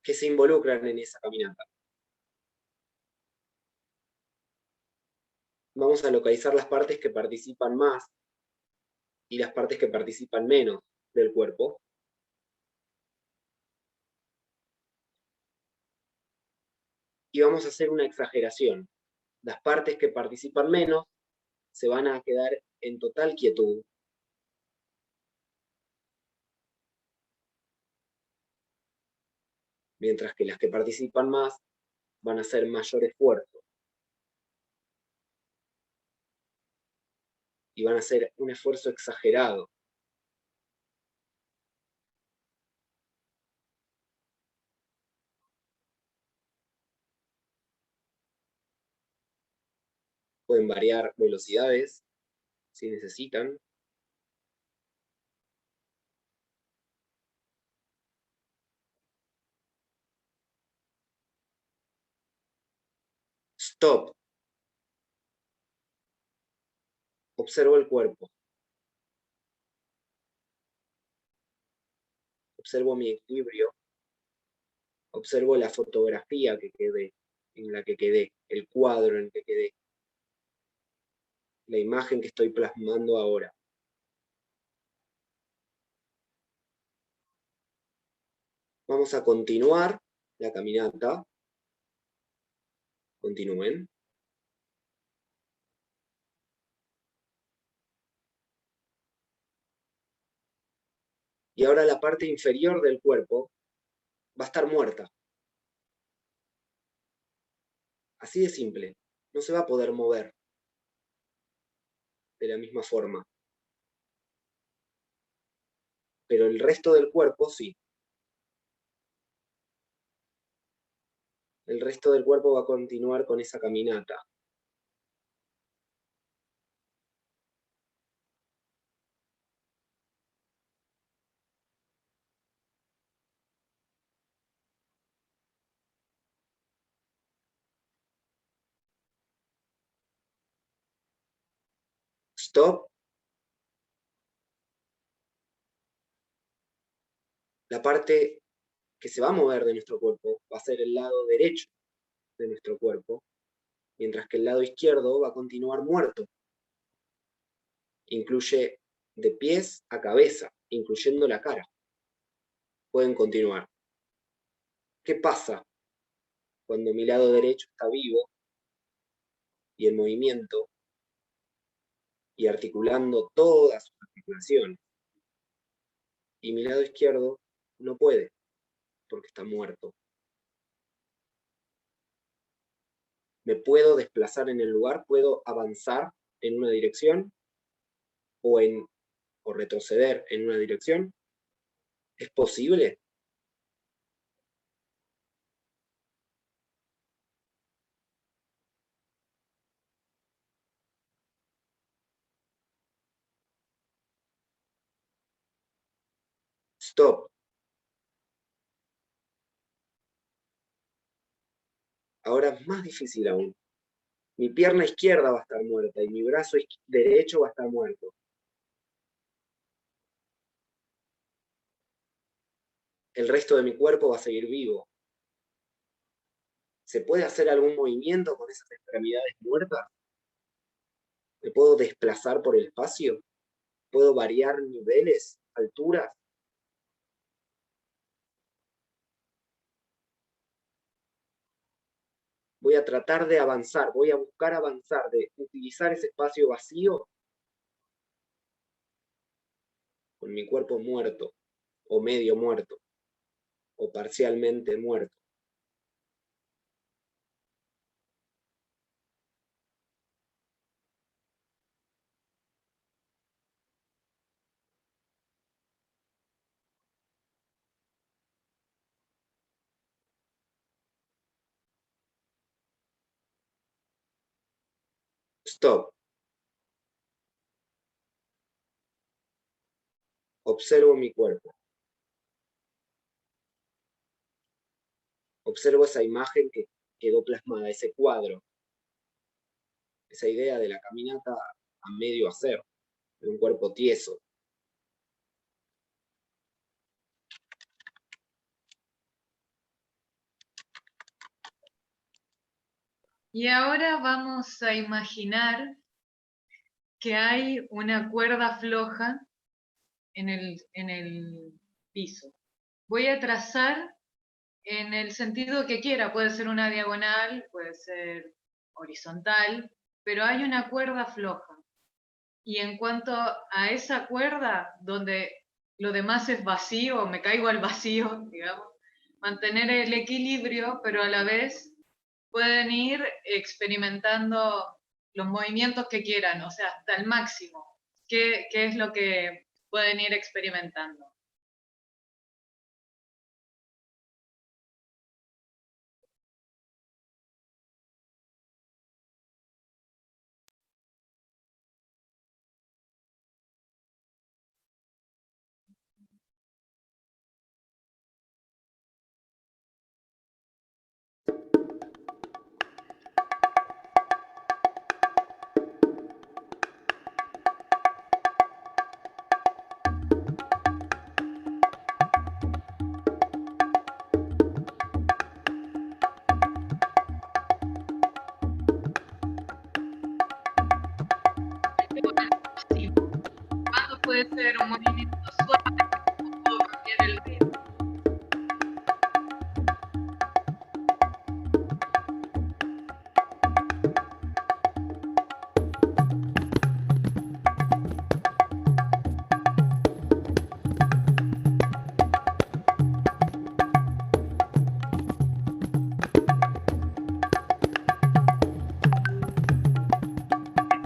que se involucran en esa caminata. Vamos a localizar las partes que participan más y las partes que participan menos del cuerpo. Y vamos a hacer una exageración. Las partes que participan menos se van a quedar en total quietud. Mientras que las que participan más van a hacer mayor esfuerzo. Y van a hacer un esfuerzo exagerado. Pueden variar velocidades si necesitan. Stop. Observo el cuerpo. Observo mi equilibrio. Observo la fotografía que quedé, en la que quedé, el cuadro en el que quedé, la imagen que estoy plasmando ahora. Vamos a continuar la caminata. Continúen. Y ahora la parte inferior del cuerpo va a estar muerta. Así de simple. No se va a poder mover de la misma forma. Pero el resto del cuerpo sí. El resto del cuerpo va a continuar con esa caminata. Stop. La parte que se va a mover de nuestro cuerpo va a ser el lado derecho de nuestro cuerpo, mientras que el lado izquierdo va a continuar muerto. Incluye de pies a cabeza, incluyendo la cara. pueden continuar. ¿Qué pasa cuando mi lado derecho está vivo y en movimiento y articulando todas sus articulaciones? Y mi lado izquierdo no puede, porque está muerto. Me puedo desplazar en el lugar, puedo avanzar en una dirección o retroceder en una dirección. ¿Es posible? Stop. Ahora es más difícil aún. Mi pierna izquierda va a estar muerta y mi brazo derecho va a estar muerto. El resto de mi cuerpo va a seguir vivo. ¿Se puede hacer algún movimiento con esas extremidades muertas? ¿Me puedo desplazar por el espacio? ¿Puedo variar niveles, alturas? Voy a tratar de avanzar, voy a buscar avanzar, de utilizar ese espacio vacío con mi cuerpo muerto, o medio muerto, o parcialmente muerto. Stop. Observo mi cuerpo. Observo esa imagen que quedó plasmada, ese cuadro, esa idea de la caminata a medio hacer, de un cuerpo tieso. Y ahora vamos a imaginar que hay una cuerda floja en el piso. Voy a trazar en el sentido que quiera, puede ser una diagonal, puede ser horizontal, pero hay una cuerda floja. Y en cuanto a esa cuerda, donde lo demás es vacío, me caigo al vacío, digamos, mantener el equilibrio, pero a la vez pueden ir experimentando los movimientos que quieran, o sea, hasta el máximo. ¿Qué es lo que pueden ir experimentando? ¿Cuándo puede ser un movimiento suave o puedo cambiar el ritmo?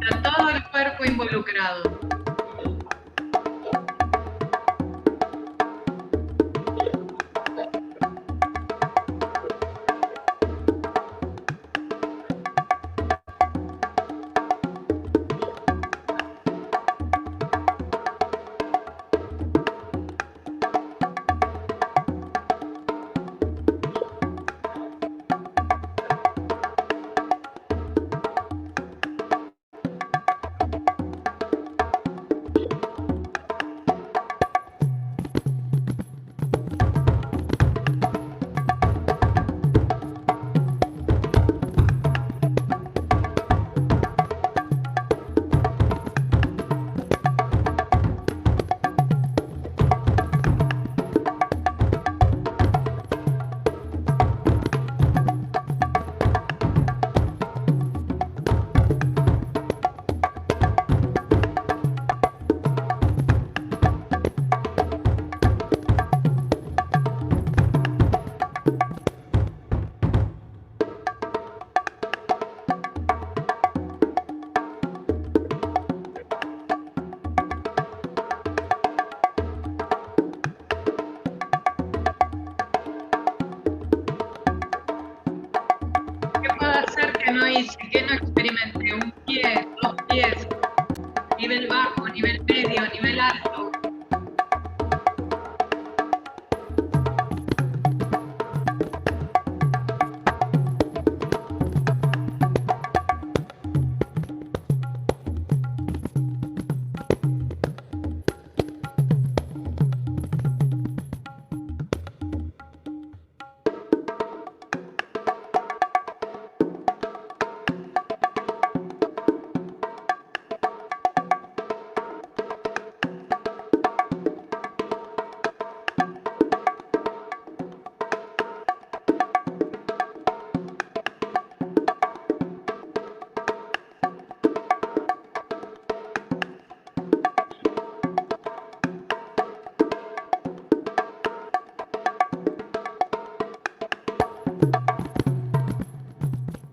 Está todo el cuerpo involucrado. hice? ¿Qué no experimenté? Un pie, dos pies, nivel bajo, nivel medio, nivel alto.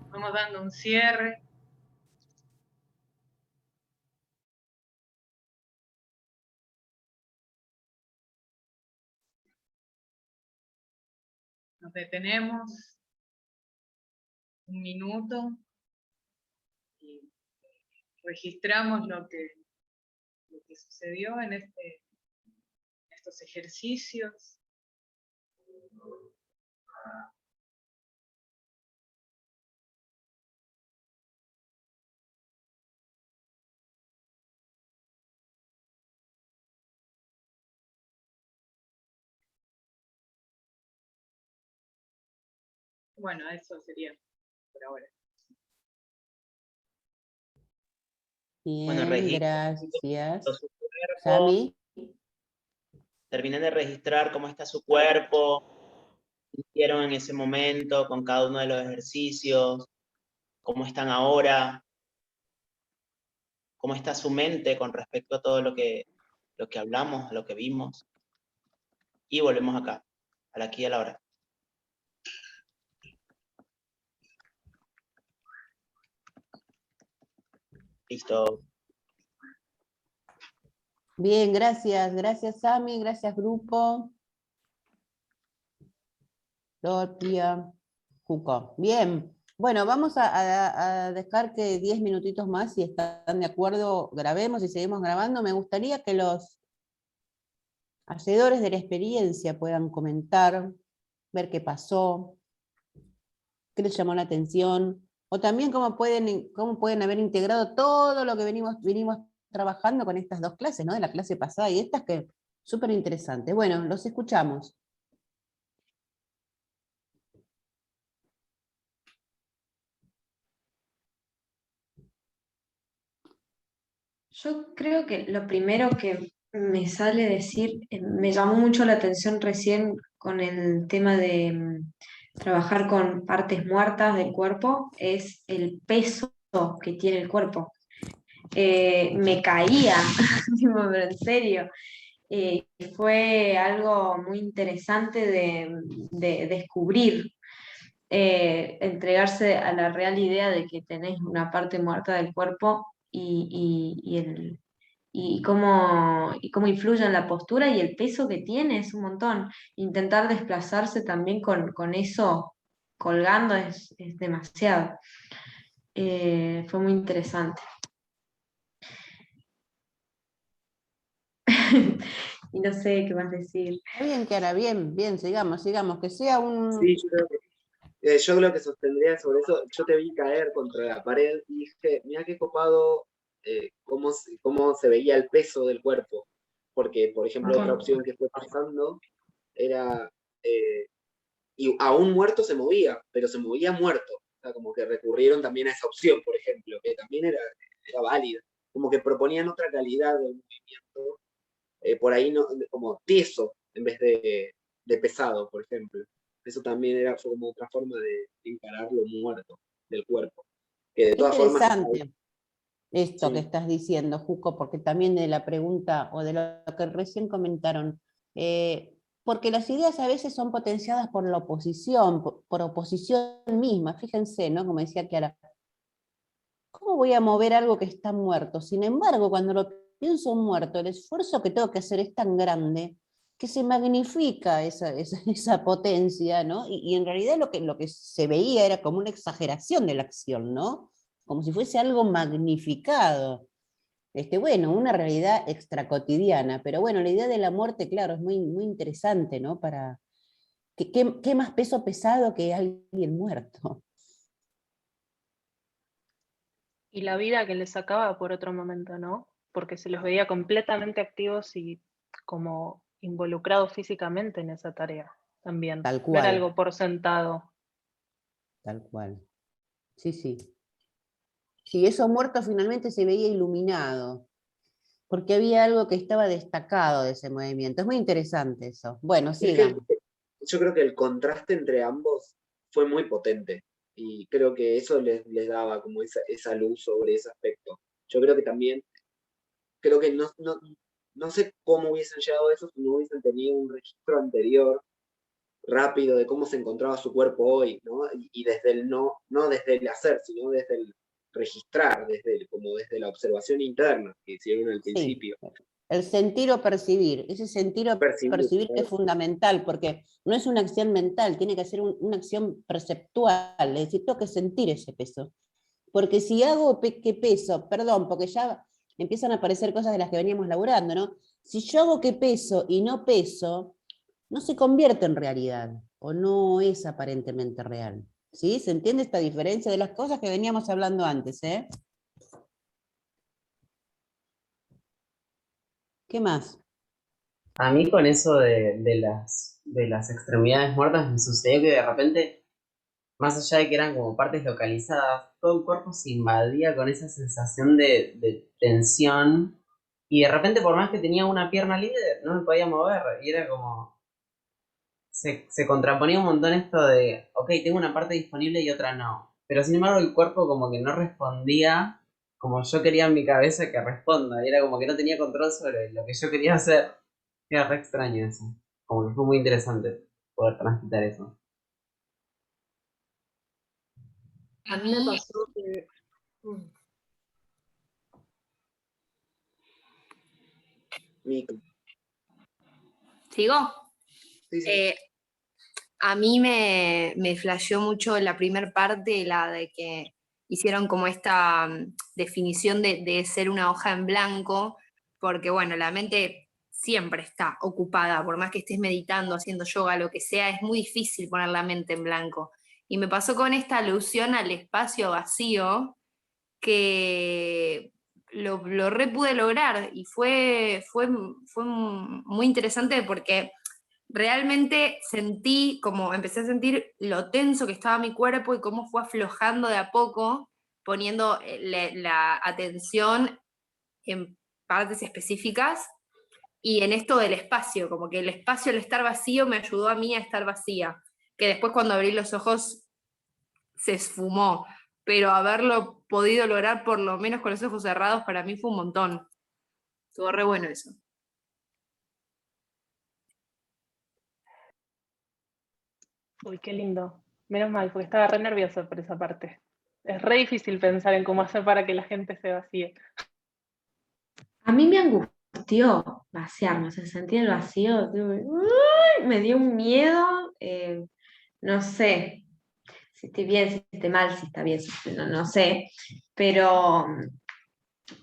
Vamos dando un cierre. Nos detenemos un minuto y registramos lo que sucedió en estos ejercicios. Bueno, eso sería por ahora. Bueno, Bien, registren gracias. su cuerpo, Sami. terminen de registrar cómo está su cuerpo, qué hicieron en ese momento con cada uno de los ejercicios, cómo están ahora, cómo está su mente con respecto a todo lo que hablamos, lo que vimos. Y volvemos acá, al aquí y a la hora. Listo. Bien, gracias. Gracias, Sami. Gracias, grupo. Lotia, Juco. Bien. Bueno, vamos a dejar que 10 minutitos más, si están de acuerdo, grabemos y seguimos grabando. Me gustaría que los hacedores de la experiencia puedan comentar, ver qué pasó, qué les llamó la atención, o también cómo pueden haber integrado todo lo que vinimos trabajando con estas dos clases, ¿no? De la clase pasada y estas, que súper interesantes. Bueno, los escuchamos. Yo creo que lo primero que me sale decir, me llamó mucho la atención recién con el tema de trabajar con partes muertas del cuerpo, es el peso que tiene el cuerpo. Me caía, tipo, pero en serio. Fue algo muy interesante de descubrir, entregarse a la real idea de que tenés una parte muerta del cuerpo y cómo influye en la postura y el peso que tiene es un montón. Intentar desplazarse también con eso colgando es demasiado. Fue muy interesante. Y no sé qué más decir. Está bien, Kiara, bien, bien, sigamos, que sea un... Sí, yo creo que sostendría sobre eso. Yo te vi caer contra la pared y dije, mira qué copado cómo se veía el peso del cuerpo. Porque, por ejemplo, otra opción que fue pasando era, y aún muerto se movía, pero se movía muerto. O sea, como que recurrieron también a esa opción, por ejemplo, que también era válida. Como que proponían otra calidad del movimiento, por ahí no, como tieso en vez de pesado, por ejemplo. Eso también fue como otra forma de encarar lo muerto del cuerpo. Que de todas formas... Interesante esto Sí. que estás diciendo, Juco, porque también de la pregunta o de lo que recién comentaron, porque las ideas a veces son potenciadas por la oposición, por oposición misma, fíjense, ¿no? Como decía Kiara, ¿cómo voy a mover algo que está muerto? Sin embargo, cuando lo pienso muerto, el esfuerzo que tengo que hacer es tan grande que se magnifica esa potencia, ¿no? Y en realidad lo que se veía era como una exageración de la acción, ¿no? Como si fuese algo magnificado. Bueno, una realidad extracotidiana, pero bueno, la idea de la muerte, claro, es muy, muy interesante, ¿no? ¿Qué más peso pesado que alguien muerto? Y la vida que les sacaba por otro momento, ¿no? Porque se los veía completamente activos y como involucrados físicamente en esa tarea también. Tal Ver cual, algo por sentado. tal cual. Sí, sí. Sí, eso muerto finalmente se veía iluminado, porque había algo que estaba destacado de ese movimiento. Es muy interesante eso. Bueno, Es que sigan. yo creo que el contraste entre ambos fue muy potente y creo que eso les daba como esa luz sobre ese aspecto. Yo creo que también, creo que no sé cómo hubiesen llegado a eso si no hubiesen tenido un registro anterior rápido de cómo se encontraba su cuerpo hoy, ¿no? Y desde el no desde el hacer, sino desde el registrar, como desde la observación interna que hicieron al Sí, principio. el sentir o percibir, ese sentir o Percibir, percibir que es fundamental, porque no es una acción mental, tiene que ser una acción perceptual, es decir, tengo que sentir ese peso. Porque si hago que peso, perdón, porque ya empiezan a aparecer cosas de las que veníamos laburando, ¿no? Si yo hago que peso y no peso, no se convierte en realidad, o no es aparentemente real. ¿Sí? ¿Se entiende esta diferencia de las cosas que veníamos hablando antes, eh? ¿Qué más? A mí con eso de las extremidades muertas me sucedió que de repente, más allá de que eran como partes localizadas, todo el cuerpo se invadía con esa sensación de tensión y de repente por más que tenía una pierna libre, no me podía mover y era como, se contraponía un montón esto de, ok, tengo una parte disponible y otra no, pero sin embargo el cuerpo como que no respondía como yo quería en mi cabeza que responda, y era como que no tenía control sobre lo que yo quería hacer. Era re extraño eso. Como que fue muy interesante poder transitar eso. A mí me pasó que Mico. ¿Sigo? Sí, sí. Eh, a mí me flasheó mucho la primera parte, la de que hicieron como esta definición de ser una hoja en blanco, porque bueno, la mente siempre está ocupada, por más que estés meditando, haciendo yoga, lo que sea, es muy difícil poner la mente en blanco. Y me pasó con esta alusión al espacio vacío, que lo re pude lograr y fue muy interesante porque realmente sentí, como empecé a sentir lo tenso que estaba mi cuerpo y cómo fue aflojando de a poco, poniendo la atención en partes específicas y en esto del espacio, como que el espacio al estar vacío me ayudó a mí a estar vacía, que después cuando abrí los ojos se esfumó, pero haberlo podido lograr por lo menos con los ojos cerrados para mí fue un montón. Estuvo re bueno eso. uy, qué lindo. Menos mal, porque estaba re nerviosa por esa parte. Es re difícil pensar en cómo hacer para que la gente se vacíe. A mí me angustió vaciarme, o sea, sentir el vacío, ¡uy! Me dio un miedo, no sé si estoy bien, si estoy mal, si está bien, no sé, pero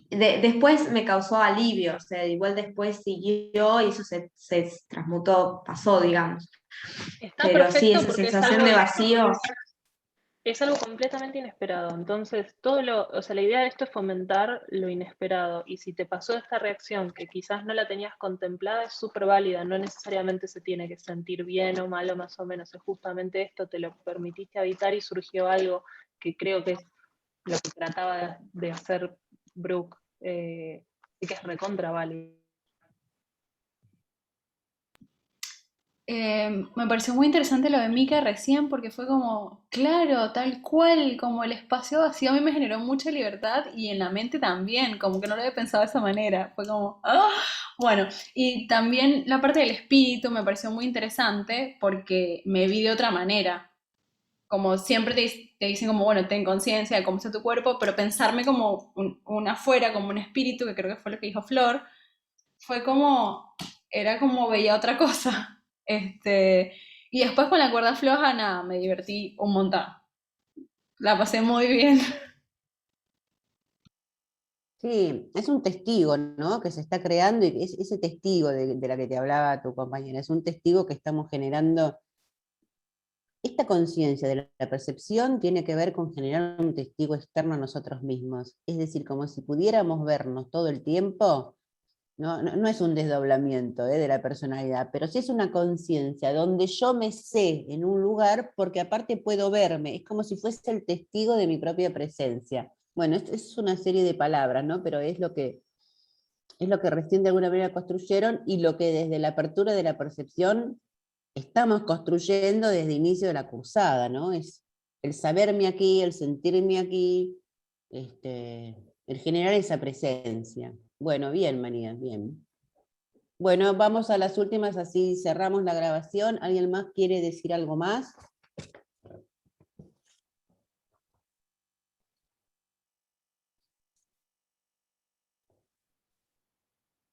después me causó alivio, o sea, igual después siguió y eso se transmutó, pasó, digamos, Está pero sí, perfecto esa porque sensación de vacío. es algo completamente inesperado. Entonces, o sea, la idea de esto es fomentar lo inesperado. Y si te pasó esta reacción que quizás no la tenías contemplada, es súper válida. No necesariamente se tiene que sentir bien o mal o más o menos. Es justamente esto, te lo permitiste habitar y surgió algo que creo que es lo que trataba de hacer Brooke. Y que es recontra válido. Me pareció muy interesante lo de Mika recién porque fue como, claro, tal cual, como el espacio vacío a mí me generó mucha libertad y en la mente también, como que no lo había pensado de esa manera, fue como, ¡ah! Bueno, y también la parte del espíritu me pareció muy interesante porque me vi de otra manera, como siempre te dicen como, bueno, ten conciencia de cómo está tu cuerpo, pero pensarme como un afuera, como un espíritu, que creo que fue lo que dijo Flor, fue como era como veía otra cosa. Y después con la cuerda floja, nada, me divertí un montón. La pasé muy bien. Sí, es un testigo, ¿no? Que se está creando, y ese testigo de la que te hablaba tu compañera, es un testigo que estamos generando. Esta conciencia de la percepción tiene que ver con generar un testigo externo a nosotros mismos. Es decir, como si pudiéramos vernos todo el tiempo. No es un desdoblamiento de la personalidad, pero sí es una conciencia donde yo me sé en un lugar porque aparte puedo verme, es como si fuese el testigo de mi propia presencia. Bueno, es una serie de palabras, ¿no? Pero es lo que recién de alguna manera construyeron y lo que desde la apertura de la percepción estamos construyendo desde el inicio de la cursada, ¿no? Es el saberme aquí, el sentirme aquí, el generar esa presencia. Bueno, bien, María, bien. Bueno, vamos a las últimas, así cerramos la grabación. ¿Alguien más quiere decir algo más?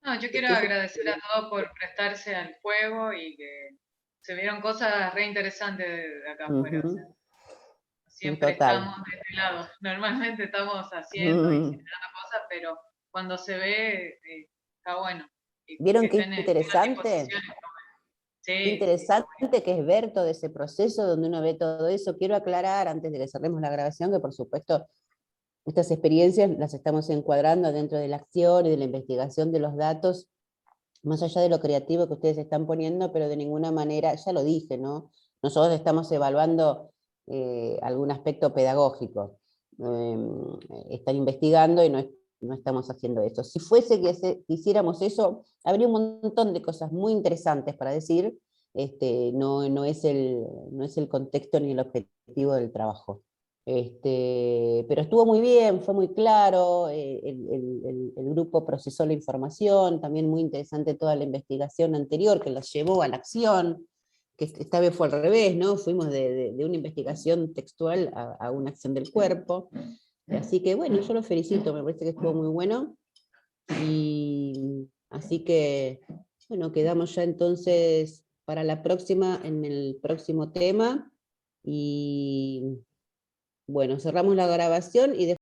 No, yo quiero agradecer a todos por prestarse al juego y que se vieron cosas re interesantes de acá afuera. O sea, siempre Total. estamos de este lado. Normalmente estamos haciendo y generando cosas, pero cuando se ve, está bueno. Y ¿Vieron que qué estén en interesante? disposiciones. Qué Sí, interesante que es ver todo ese proceso donde uno ve todo eso. Quiero aclarar, antes de que cerremos la grabación, que por supuesto estas experiencias las estamos encuadrando dentro de la acción y de la investigación de los datos, más allá de lo creativo que ustedes están poniendo, pero de ninguna manera, ya lo dije, ¿no? Nosotros estamos evaluando algún aspecto pedagógico. Están investigando y no estamos haciendo eso. Si fuese que hiciéramos eso, habría un montón de cosas muy interesantes para decir, no es el contexto ni el objetivo del trabajo. Pero estuvo muy bien, fue muy claro, el grupo procesó la información, también muy interesante toda la investigación anterior que los llevó a la acción, que esta vez fue al revés, ¿no? Fuimos de una investigación textual a una acción del cuerpo. Así que bueno, yo los felicito, me parece que estuvo muy bueno. Y así que, bueno, quedamos ya entonces para la próxima, en el próximo tema. Y bueno, cerramos la grabación y después